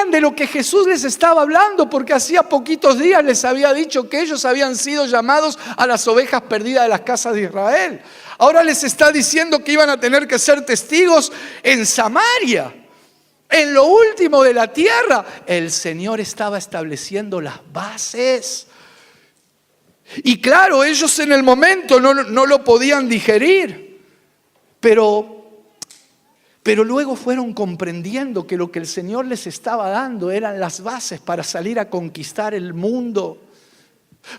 de lo que Jesús les estaba hablando, porque hacía poquitos días les había dicho que ellos habían sido llamados a las ovejas perdidas de las casas de Israel. Ahora les está diciendo que iban a tener que ser testigos en Samaria, en lo último de la tierra. El Señor estaba estableciendo las bases. Y claro, ellos en el momento no lo podían digerir, pero luego fueron comprendiendo que lo que el Señor les estaba dando eran las bases para salir a conquistar el mundo.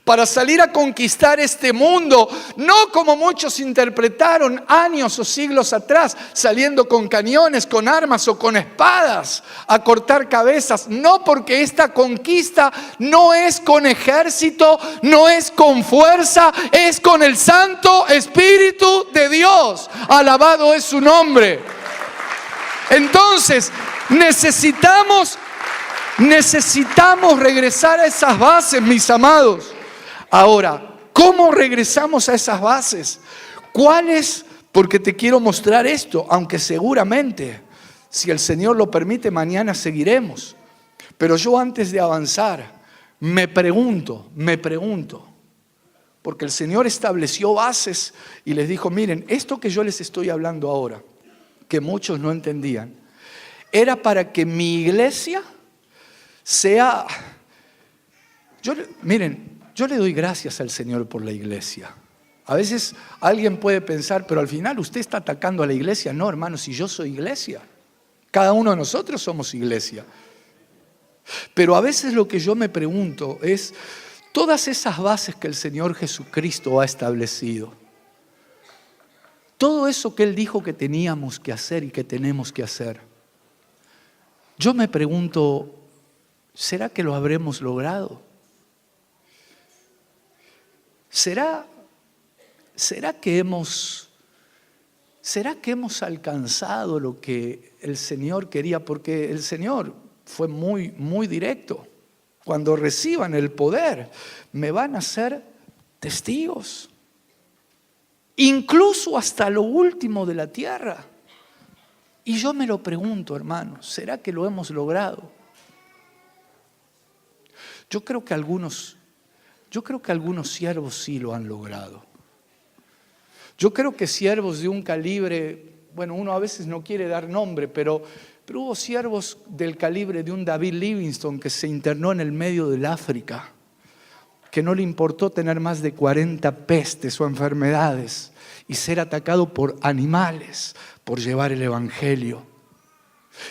Para salir a conquistar este mundo, no como muchos interpretaron años o siglos atrás, saliendo con cañones, con armas o con espadas a cortar cabezas. No, porque esta conquista no es con ejército, no es con fuerza, es con el Santo Espíritu de Dios. Alabado es su nombre. Entonces, necesitamos regresar a esas bases, mis amados. Ahora, ¿cómo regresamos a esas bases? ¿Cuáles? Porque te quiero mostrar esto, aunque seguramente, si el Señor lo permite, mañana seguiremos. Pero yo antes de avanzar, me pregunto, porque el Señor estableció bases y les dijo, miren, esto que yo les estoy hablando ahora, que muchos no entendían, era para que mi iglesia sea... Miren, yo le doy gracias al Señor por la iglesia. A veces alguien puede pensar, pero al final usted está atacando a la iglesia. No, hermano, si yo soy iglesia. Cada uno de nosotros somos iglesia. Pero a veces lo que yo me pregunto es, todas esas bases que el Señor Jesucristo ha establecido, todo eso que Él dijo que teníamos que hacer y que tenemos que hacer, yo me pregunto, ¿será que lo habremos logrado? ¿Será que hemos alcanzado lo que el Señor quería? Porque el Señor fue muy, muy directo. Cuando reciban el poder, me van a ser testigos. Incluso hasta lo último de la tierra. Y yo me lo pregunto, hermano, ¿será que lo hemos logrado? Yo creo que algunos siervos sí lo han logrado. Yo creo que siervos de un calibre, bueno, uno a veces no quiere dar nombre, pero hubo siervos del calibre de un David Livingstone que se internó en el medio del África, que no le importó tener más de 40 pestes o enfermedades y ser atacado por animales por llevar el evangelio.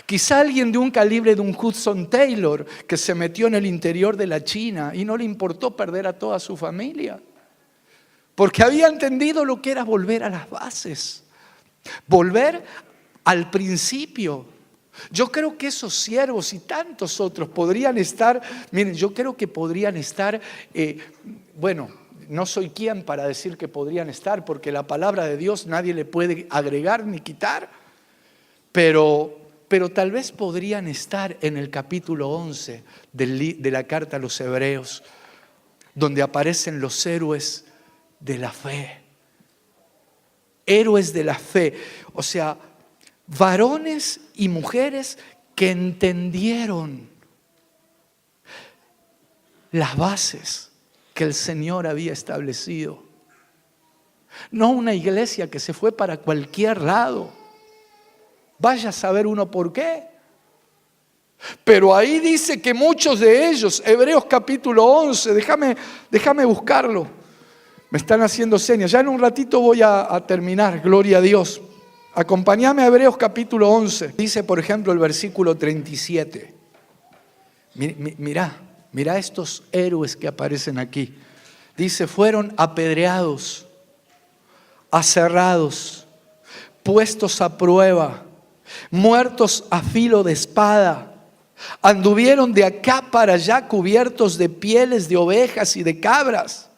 Quizá alguien de un calibre de un Hudson Taylor que se metió en el interior de la China y no le importó perder a toda su familia, porque había entendido lo que era volver a las bases, volver al principio. Yo creo que esos siervos y tantos otros podrían estar, miren, yo creo que podrían estar, no soy quien para decir que podrían estar, porque la palabra de Dios nadie le puede agregar ni quitar, pero tal vez podrían estar en el capítulo 11 de la carta a los Hebreos, donde aparecen los héroes de la fe. Héroes de la fe, o sea, varones y mujeres que entendieron las bases que el Señor había establecido. No una iglesia que se fue para cualquier lado. Vaya a saber uno por qué. Pero ahí dice que muchos de ellos, Hebreos capítulo 11, déjame buscarlo. Me están haciendo señas. Ya en un ratito voy a terminar, gloria a Dios. Acompáñame a Hebreos capítulo 11. Dice, por ejemplo, el versículo 37. Mirá estos héroes que aparecen aquí. Dice, fueron apedreados, aserrados, puestos a prueba, muertos a filo de espada. Anduvieron de acá para allá cubiertos de pieles de ovejas y de cabras.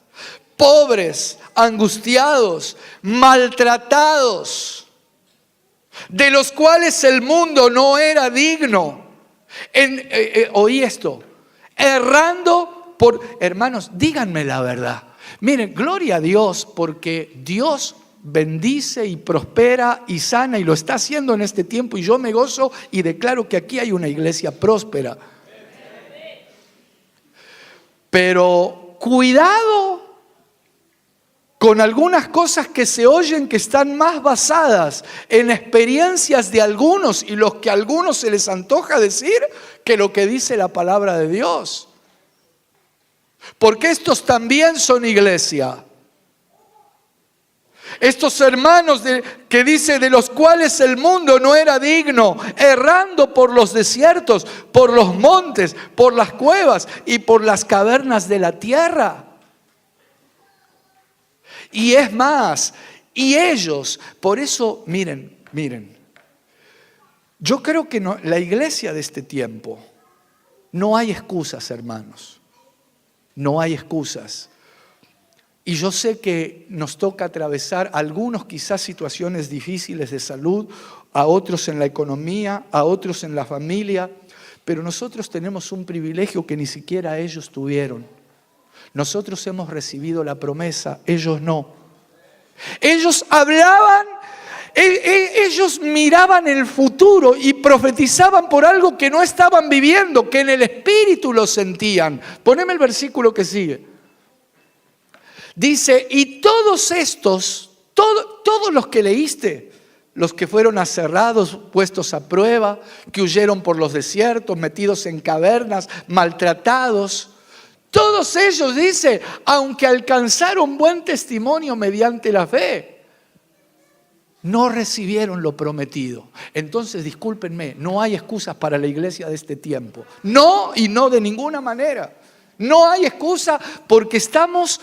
Pobres, angustiados, maltratados, de los cuales el mundo no era digno. Oí esto, errando por... Hermanos, díganme la verdad. Miren, gloria a Dios, porque Dios bendice y prospera y sana y lo está haciendo en este tiempo, y yo me gozo y declaro que aquí hay una iglesia próspera. Pero cuidado con algunas cosas que se oyen que están más basadas en experiencias de algunos y los que a algunos se les antoja decir que lo que dice la palabra de Dios. Porque estos también son iglesia. Estos hermanos que dice de los cuales el mundo no era digno, errando por los desiertos, por los montes, por las cuevas y por las cavernas de la tierra. Y es más, y ellos, por eso, miren, yo creo que la iglesia de este tiempo, no hay excusas, hermanos, no hay excusas. Y yo sé que nos toca atravesar algunos quizás situaciones difíciles de salud, a otros en la economía, a otros en la familia, pero nosotros tenemos un privilegio que ni siquiera ellos tuvieron. Nosotros hemos recibido la promesa, ellos no. Ellos hablaban Ellos miraban el futuro y profetizaban por algo que no estaban viviendo, que en el espíritu lo sentían. Poneme el versículo que sigue. Dice, y todos estos, todos los que leíste, los que fueron aserrados, puestos a prueba, que huyeron por los desiertos, metidos en cavernas, maltratados, todos ellos, dice, aunque alcanzaron buen testimonio mediante la fe, no recibieron lo prometido. Entonces, discúlpenme, no hay excusas para la iglesia de este tiempo. No, y no de ninguna manera. No hay excusa porque estamos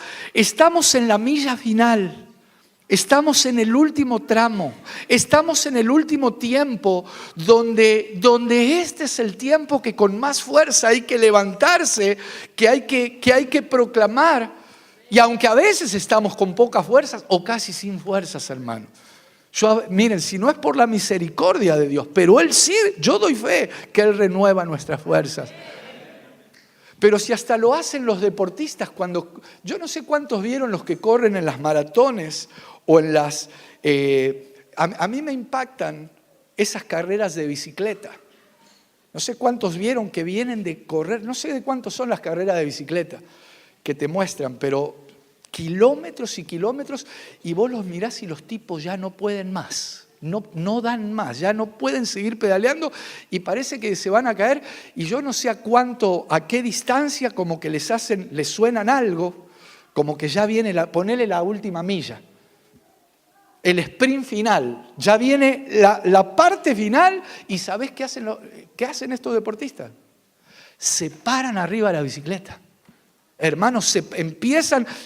en la milla final. Estamos en el último tramo. Estamos en el último tiempo donde este es el tiempo que con más fuerza hay que levantarse, que hay que proclamar. Y aunque a veces estamos con pocas fuerzas o casi sin fuerzas, hermano. Miren, si no es por la misericordia de Dios, pero Él sí, yo doy fe que Él renueva nuestras fuerzas. Pero si hasta lo hacen los deportistas, yo no sé cuántos vieron los que corren en las maratones o en las... a mí me impactan esas carreras de bicicleta. No sé cuántos vieron que vienen de correr, no sé de cuántos son las carreras de bicicleta que te muestran, pero kilómetros y kilómetros, y vos los mirás y los tipos ya no pueden más, no dan más, ya no pueden seguir pedaleando y parece que se van a caer, y yo no sé a qué distancia, como que les suenan algo, como que ya viene, ponele la última milla, el sprint final, ya viene la parte final, y ¿sabés qué hacen estos deportistas? Se paran arriba de la bicicleta. Hermanos,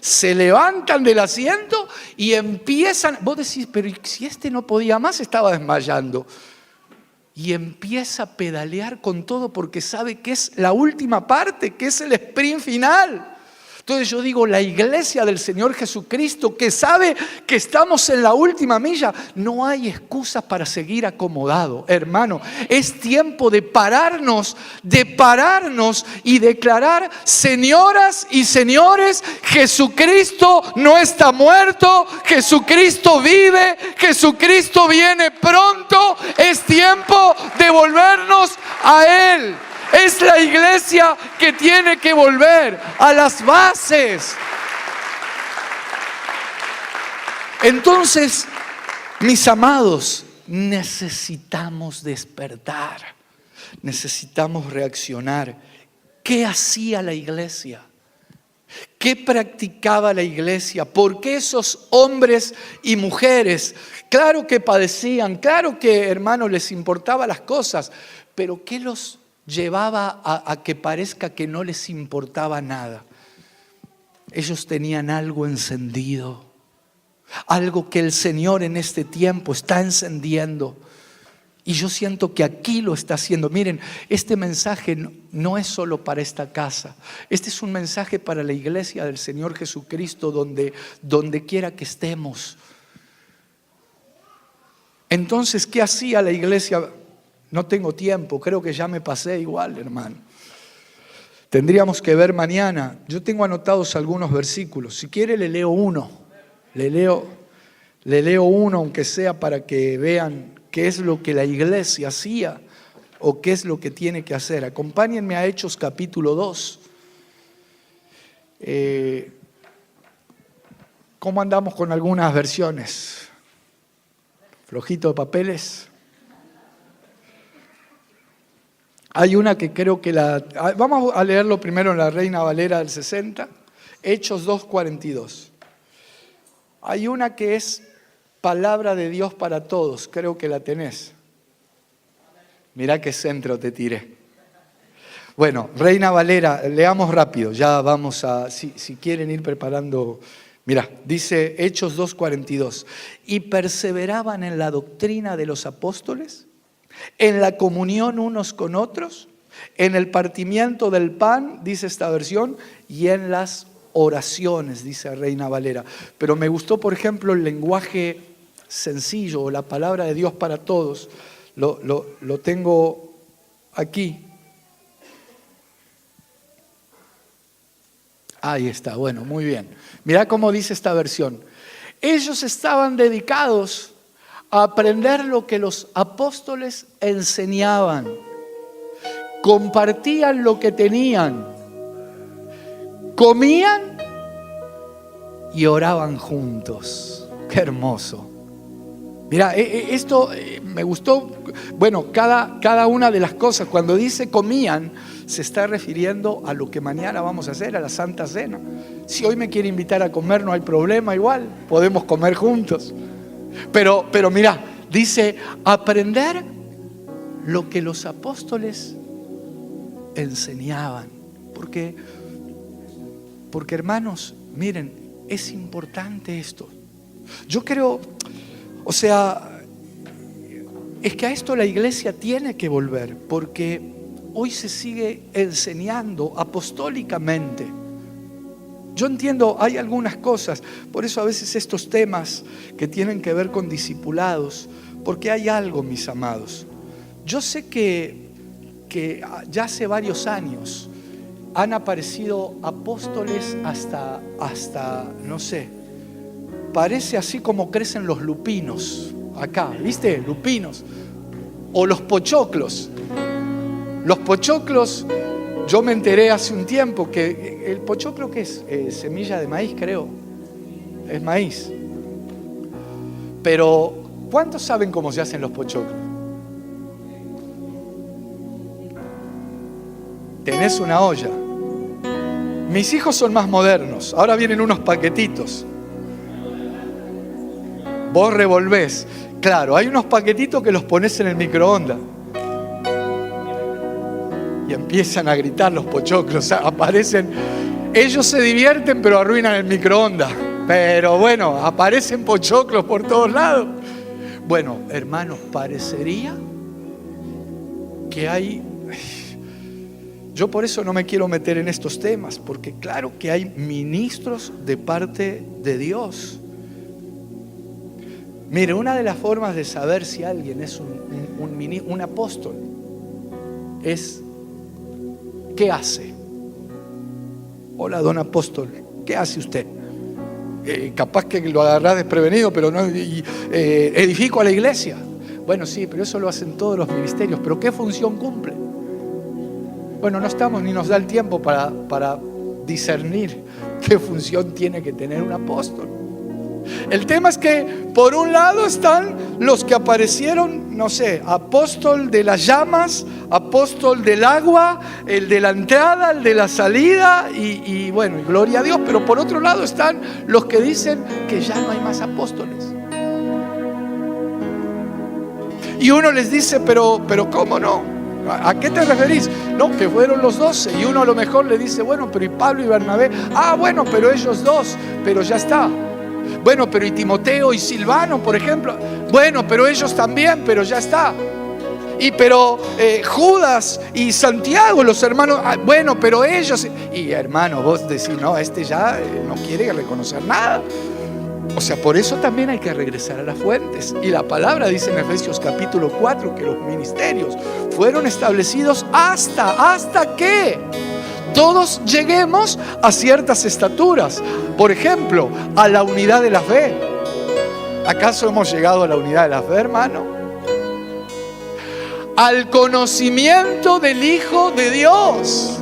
se levantan del asiento y empiezan, vos decís, pero si este no podía más, estaba desmayando. Y empieza a pedalear con todo porque sabe que es la última parte, que es el sprint final. Entonces yo digo, la iglesia del Señor Jesucristo, que sabe que estamos en la última milla, no hay excusas para seguir acomodado, hermano. Es tiempo de pararnos y declarar, señoras y señores, Jesucristo no está muerto, Jesucristo vive, Jesucristo viene pronto, es tiempo de volvernos a Él. Es la iglesia que tiene que volver a las bases. Entonces, mis amados, necesitamos despertar, necesitamos reaccionar. ¿Qué hacía la iglesia? ¿Qué practicaba la iglesia? ¿Por qué esos hombres y mujeres, claro que padecían, claro que, hermanos, les importaban las cosas, pero qué los llevaba a que parezca que no les importaba nada? Ellos tenían algo encendido, algo que el Señor en este tiempo está encendiendo. Y yo siento que aquí lo está haciendo. Miren, este mensaje no es solo para esta casa. Este es un mensaje para la iglesia del Señor Jesucristo, donde quiera que estemos. Entonces, ¿qué hacía la iglesia? No tengo tiempo, creo que ya me pasé igual, hermano. Tendríamos que ver mañana. Yo tengo anotados algunos versículos. Si quiere le leo uno. Le leo uno, aunque sea para que vean qué es lo que la iglesia hacía o qué es lo que tiene que hacer. Acompáñenme a Hechos capítulo 2. ¿Cómo andamos con algunas versiones? ¿Flojito de papeles? Hay una que creo que vamos a leerlo primero en la Reina Valera del 60, Hechos 2:42. Hay una que es palabra de Dios para todos, creo que la tenés. Mirá qué centro te tiré. Bueno, Reina Valera, leamos rápido, ya vamos si quieren ir preparando. Mirá, dice Hechos 2:42. Y perseveraban en la doctrina de los apóstoles, en la comunión unos con otros, en el partimiento del pan, dice esta versión, y en las oraciones, dice Reina Valera. Pero me gustó, por ejemplo, el lenguaje sencillo, o la palabra de Dios para todos. Lo tengo aquí. Ahí está, bueno, muy bien. Mirá cómo dice esta versión. Ellos estaban dedicados aprender lo que los apóstoles enseñaban, compartían lo que tenían, comían y oraban juntos. ¡Qué hermoso! Mira, esto me gustó. Bueno, cada una de las cosas, cuando dice comían, se está refiriendo a lo que mañana vamos a hacer, a la Santa Cena. Si hoy me quiere invitar a comer, no hay problema, igual, podemos comer juntos. Pero mira, dice, aprender lo que los apóstoles enseñaban. Porque hermanos, miren, es importante esto. Yo creo, o sea, es que a esto la iglesia tiene que volver, porque hoy se sigue enseñando apostólicamente. Yo entiendo, hay algunas cosas, por eso a veces estos temas que tienen que ver con discipulados, porque hay algo, mis amados. Yo sé que ya hace varios años han aparecido apóstoles hasta, no sé, parece así como crecen los lupinos acá, ¿viste? Lupinos. O los pochoclos. Los pochoclos, yo me enteré hace un tiempo que el pochoclo, ¿qué es? Semilla de maíz, creo. Es maíz. Pero, ¿cuántos saben cómo se hacen los pochoclos? Tenés una olla. Mis hijos son más modernos. Ahora vienen unos paquetitos. Vos revolvés. Claro, hay unos paquetitos que los pones en el microondas. Y empiezan a gritar los pochoclos. Aparecen. Ellos se divierten, pero arruinan el microondas. Pero bueno, aparecen pochoclos por todos lados. Bueno, hermanos, parecería que hay... Yo por eso no me quiero meter en estos temas, porque claro que hay ministros de parte de Dios. Mire, una de las formas de saber si alguien es un apóstol es ¿qué hace? Hola, don apóstol, ¿qué hace usted? Capaz que lo agarrás desprevenido, pero no, edifico a la iglesia. Bueno, sí, pero eso lo hacen todos los ministerios. ¿Pero qué función cumple? Bueno, no estamos ni nos da el tiempo para discernir qué función tiene que tener un apóstol. El tema es que por un lado están los que aparecieron, no sé, apóstol de las llamas, apóstol del agua, el de la entrada, el de la salida y bueno, gloria a Dios. Pero por otro lado están los que dicen que ya no hay más apóstoles. Y uno les dice, pero ¿cómo no? ¿A qué te referís? No, que fueron los 12. Y uno a lo mejor le dice, bueno, pero ¿y Pablo y Bernabé? Ah, bueno, pero ellos dos, pero ya está. Bueno, pero ¿y Timoteo y Silvano, por ejemplo? Bueno, pero ellos también, pero ya está. Y pero Judas y Santiago, los hermanos, bueno, pero ellos... Y hermano, vos decís, no, este ya no quiere reconocer nada. O sea, por eso también hay que regresar a las fuentes. Y la palabra dice en Efesios capítulo 4 que los ministerios fueron establecidos hasta que todos lleguemos a ciertas estaturas. Por ejemplo, a la unidad de la fe. ¿Acaso hemos llegado a la unidad de la fe, hermano? Al conocimiento del Hijo de Dios,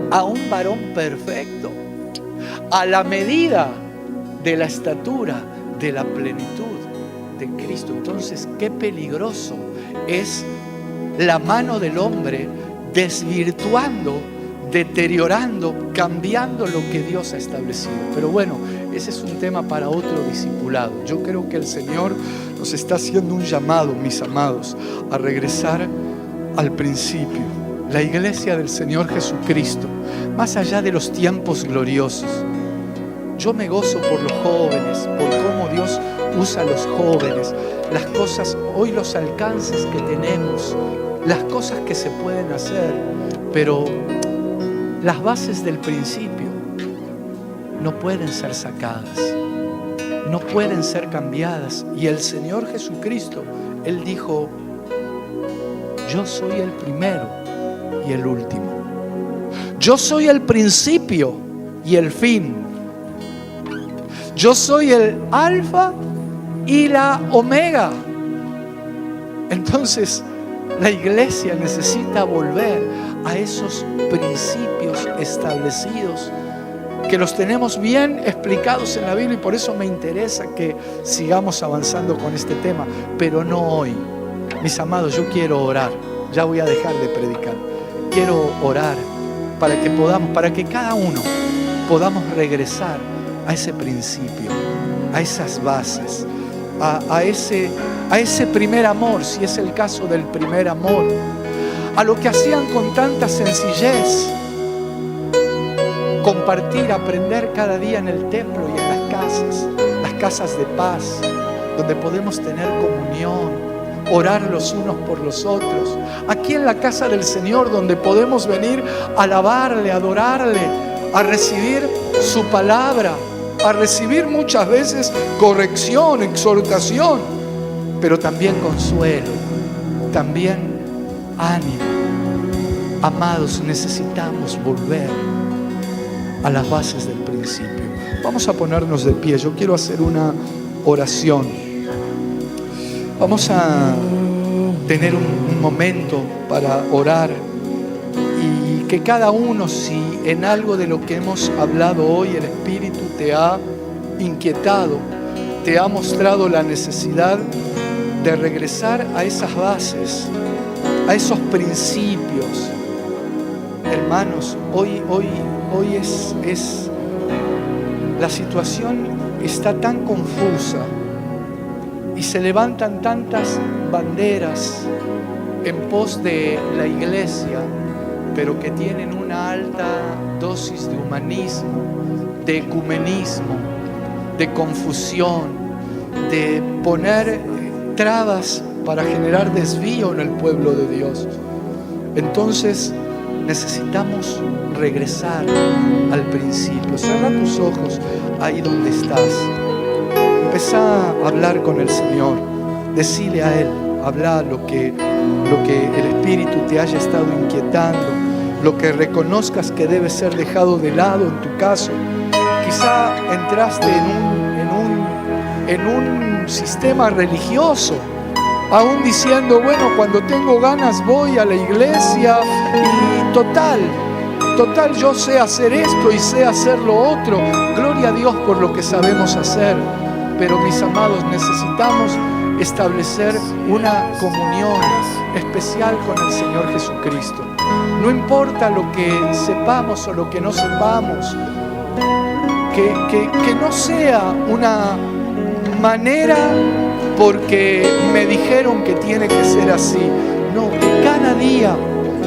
a un varón perfecto, a la medida de la estatura de la plenitud de Cristo. Entonces, qué peligroso es la mano del hombre desvirtuando, deteriorando, cambiando lo que Dios ha establecido. Pero bueno, ese es un tema para otro discipulado. Yo creo que el Señor nos está haciendo un llamado, mis amados, a regresar al principio. La iglesia del Señor Jesucristo, más allá de los tiempos gloriosos. Yo me gozo por los jóvenes, por cómo Dios usa a los jóvenes, las cosas, hoy los alcances que tenemos, las cosas que se pueden hacer, pero las bases del principio no pueden ser sacadas, no pueden ser cambiadas. Y el Señor Jesucristo, Él dijo, yo soy el primero y el último. Yo soy el principio y el fin. Yo soy el alfa y la omega. Entonces, la iglesia necesita volver a esos principios establecidos que los tenemos bien explicados en la Biblia, y por eso me interesa que sigamos avanzando con este tema, pero no hoy. Mis amados, yo quiero orar. Ya voy a dejar de predicar. Quiero orar para que podamos, para que cada uno podamos regresar a ese principio, a esas bases, a ese primer amor, si es el caso del primer amor, a lo que hacían con tanta sencillez: compartir, aprender cada día en el templo y en las casas de paz, donde podemos tener comunión, orar los unos por los otros. Aquí en la casa del Señor, donde podemos venir a alabarle, a adorarle, a recibir su palabra, a recibir muchas veces corrección, exhortación, pero también consuelo, también ánimo. Amados, necesitamos volver a las bases del principio. Vamos a ponernos de pie. Yo quiero hacer una oración. Vamos a tener un momento para orar, y que cada uno, si en algo de lo que hemos hablado hoy el Espíritu te ha inquietado, te ha mostrado la necesidad de regresar a esas bases, a esos principios. Hermanos, hoy es la situación está tan confusa y se levantan tantas banderas en pos de la iglesia, pero que tienen una alta dosis de humanismo, de ecumenismo, de confusión, de poner trabas para generar desvío en el pueblo de Dios. Entonces necesitamos regresar al principio. Cierra tus ojos ahí donde estás. Empezá a hablar con el Señor. Decile a Él, habla lo que el Espíritu te haya estado inquietando, lo que reconozcas que debe ser dejado de lado en tu caso. Quizá entraste en un sistema religioso, aún diciendo, bueno, cuando tengo ganas voy a la iglesia y total, yo sé hacer esto y sé hacer lo otro. Gloria a Dios por lo que sabemos hacer, pero mis amados, necesitamos establecer una comunión especial con el Señor Jesucristo. No importa lo que sepamos o lo que no sepamos, que no sea una manera porque me dijeron que tiene que ser así. No, que cada día,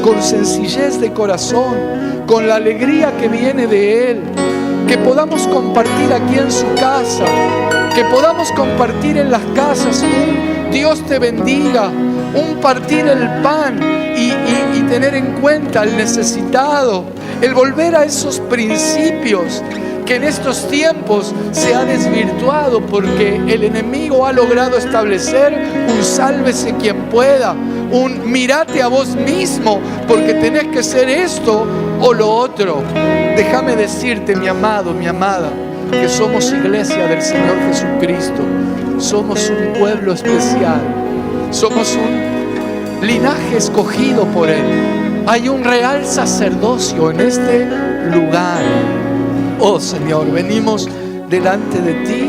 con sencillez de corazón, con la alegría que viene de Él, que podamos compartir aquí en su casa, que podamos compartir en las casas un Dios te bendiga, un partir el pan y tener en cuenta al necesitado, el volver a esos principios que en estos tiempos se ha desvirtuado porque el enemigo ha logrado establecer un sálvese quien pueda, un mírate a vos mismo porque tenés que ser esto o lo otro. Déjame decirte, mi amado, mi amada, que somos iglesia del Señor Jesucristo, somos un pueblo especial, somos un linaje escogido por Él, hay un real sacerdocio en este lugar. Oh Señor, venimos delante de ti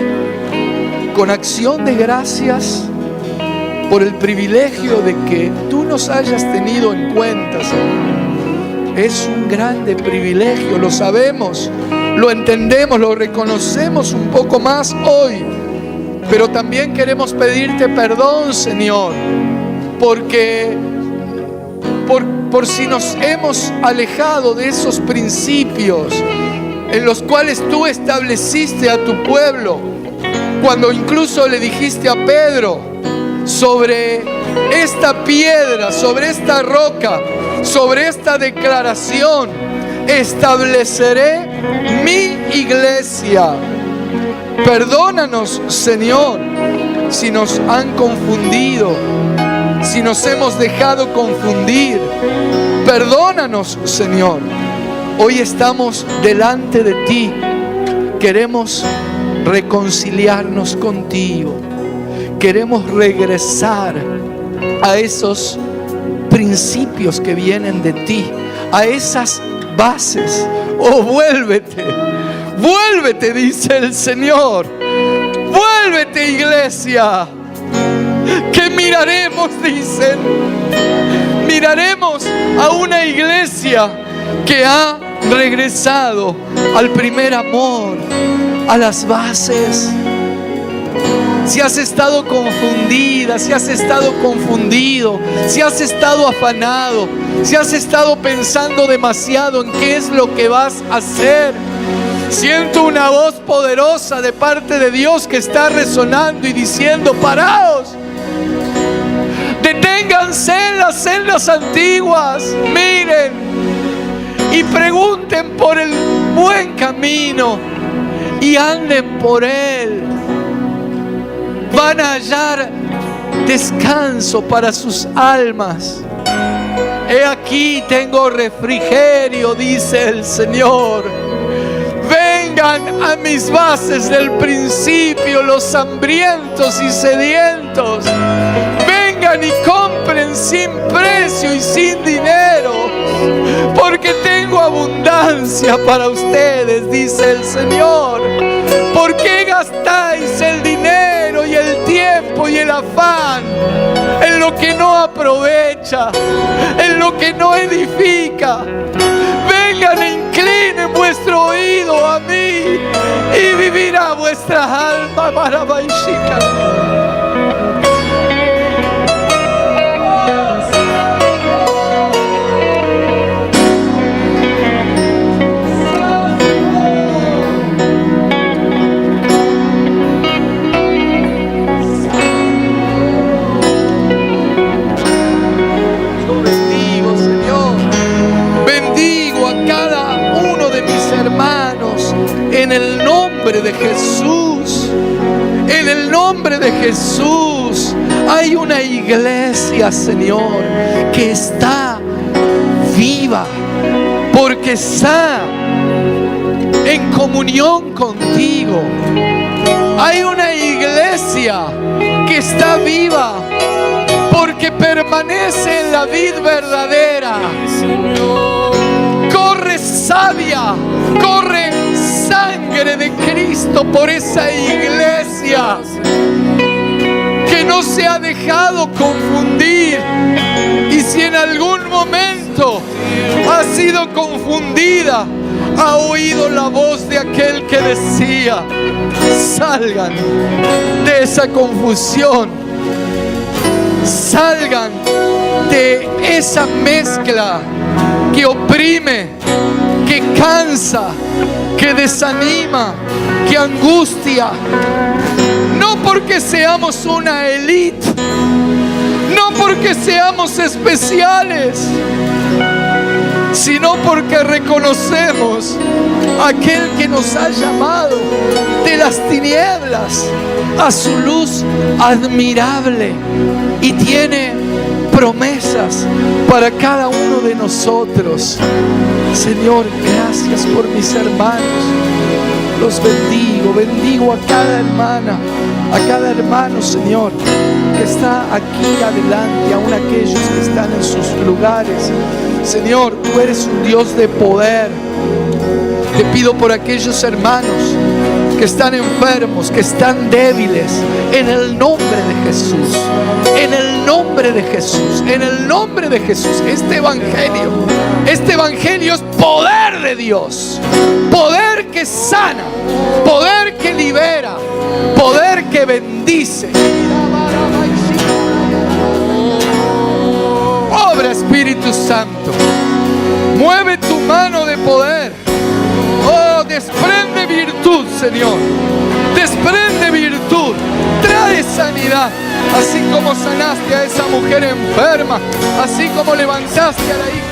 con acción de gracias por el privilegio de que tú nos hayas tenido en cuenta, Señor. Es un grande privilegio, lo sabemos, lo entendemos, lo reconocemos un poco más hoy, pero también queremos pedirte perdón, Señor, porque por si nos hemos alejado de esos principios en los cuales tú estableciste a tu pueblo, cuando incluso le dijiste a Pedro, sobre esta piedra, sobre esta roca, sobre esta declaración, estableceré mi iglesia. Perdónanos, Señor, si nos han confundido, si nos hemos dejado confundir. Perdónanos, Señor. Hoy estamos delante de ti. Queremos reconciliarnos contigo. queremos regresar a esos principios que vienen de ti, a esas bases. Oh, vuélvete, vuélvete, dice el Señor. Vuélvete, iglesia, que miraremos, dicen, miraremos a una iglesia que ha regresado al primer amor, a las bases. Si has estado confundida, si has estado confundido, si has estado afanado, si has estado pensando demasiado en qué es lo que vas a hacer, siento una voz poderosa de parte de Dios que está resonando y diciendo: paraos, deténganse en las sendas antiguas, miren y pregunten por el buen camino y anden por él. Van a hallar descanso para sus almas. He aquí tengo refrigerio, dice el Señor. Vengan a mis bases del principio, los hambrientos y sedientos. Vengan y compren sin precio y sin dinero, porque tengo abundancia para ustedes, dice el Señor. ¿Por qué gastáis el dinero y el tiempo y el afán en lo que no aprovecha, en lo que no edifica? Vengan e inclinen vuestro oído a mí y vivirá vuestra alma para Baishika. En el nombre de Jesús, en el nombre de Jesús, hay una iglesia, Señor, que está viva, porque está en comunión contigo. Hay una iglesia que está viva, porque permanece en la vid verdadera. Corre savia, corre sangre de Cristo por esa iglesia que no se ha dejado confundir. Y si en algún momento ha sido confundida, ha oído la voz de aquel que decía: salgan de esa confusión, salgan de esa mezcla que oprime, que cansa, que desanima, que angustia. No porque seamos una élite, no porque seamos especiales, sino porque reconocemos a aquel que nos ha llamado de las tinieblas a su luz admirable y tiene promesas para cada uno de nosotros. Señor, gracias por mis hermanos. Los bendigo, bendigo a cada hermana, a cada hermano, Señor, que está aquí adelante, aún aquellos que están en sus lugares. Señor, tú eres un Dios de poder. Te pido por aquellos hermanos que están enfermos, que están débiles, en el nombre de Jesús, en el nombre de Jesús, en el nombre de Jesús. Este evangelio es poder de Dios, poder que sana, poder que libera, poder que bendice. Obra, Espíritu Santo, mueve tu mano de poder. Oh, desprende virtud, Señor, desprende virtud, trae sanidad, así como sanaste a esa mujer enferma, así como levantaste a la hija.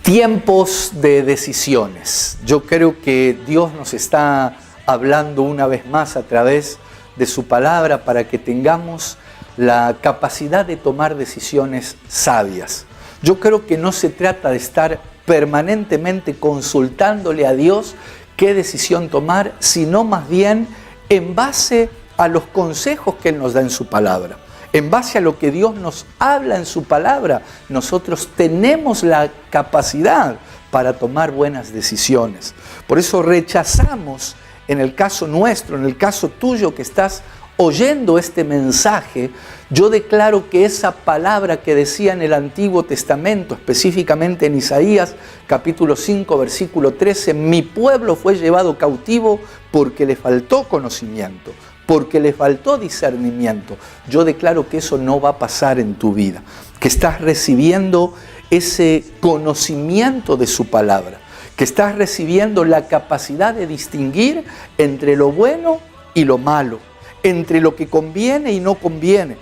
Tiempos de decisiones. Yo creo que Dios nos está hablando una vez más a través de su palabra para que tengamos la capacidad de tomar decisiones sabias. Yo creo que no se trata de estar permanentemente consultándole a Dios qué decisión tomar, sino más bien en base a los consejos que Él nos da en su palabra. En base a lo que Dios nos habla en su palabra, nosotros tenemos la capacidad para tomar buenas decisiones. Por eso rechazamos, en el caso nuestro, en el caso tuyo que estás oyendo este mensaje, yo declaro que esa palabra que decía en el Antiguo Testamento, específicamente en Isaías capítulo 5, versículo 13, mi pueblo fue llevado cautivo porque le faltó conocimiento, porque le faltó discernimiento. Yo declaro que eso no va a pasar en tu vida, que estás recibiendo ese conocimiento de su palabra, que estás recibiendo la capacidad de distinguir entre lo bueno y lo malo, entre lo que conviene y no conviene,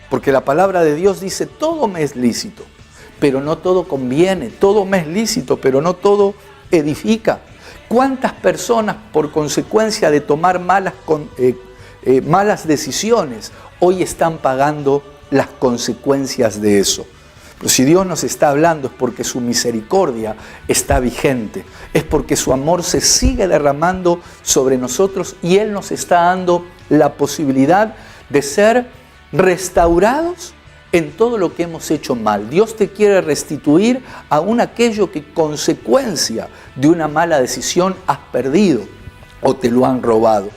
porque la palabra de Dios dice, todo me es lícito, pero no todo conviene, todo me es lícito, pero no todo edifica. ¿Cuántas personas por consecuencia de tomar malas decisiones hoy están pagando las consecuencias de eso? Pero si Dios nos está hablando es porque su misericordia está vigente, es porque su amor se sigue derramando sobre nosotros y Él nos está dando la posibilidad de ser restaurados en todo lo que hemos hecho mal. Dios te quiere restituir aún aquello que consecuencia de una mala decisión has perdido o te lo han robado.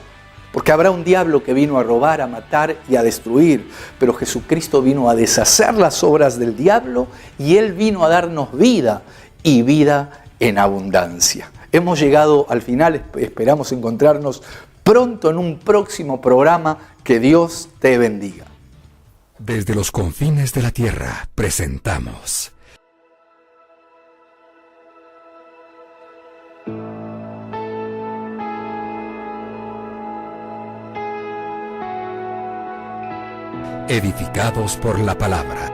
Porque habrá un diablo que vino a robar, a matar y a destruir, pero Jesucristo vino a deshacer las obras del diablo y Él vino a darnos vida y vida en abundancia. Hemos llegado al final, esperamos encontrarnos pronto en un próximo programa. Que Dios te bendiga. Desde los confines de la tierra presentamos Edificados por la Palabra.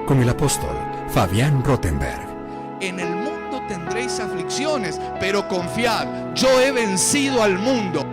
Con el apóstol Fabián Rottenberg. En el mundo tendréis aflicciones, pero confiad, yo he vencido al mundo.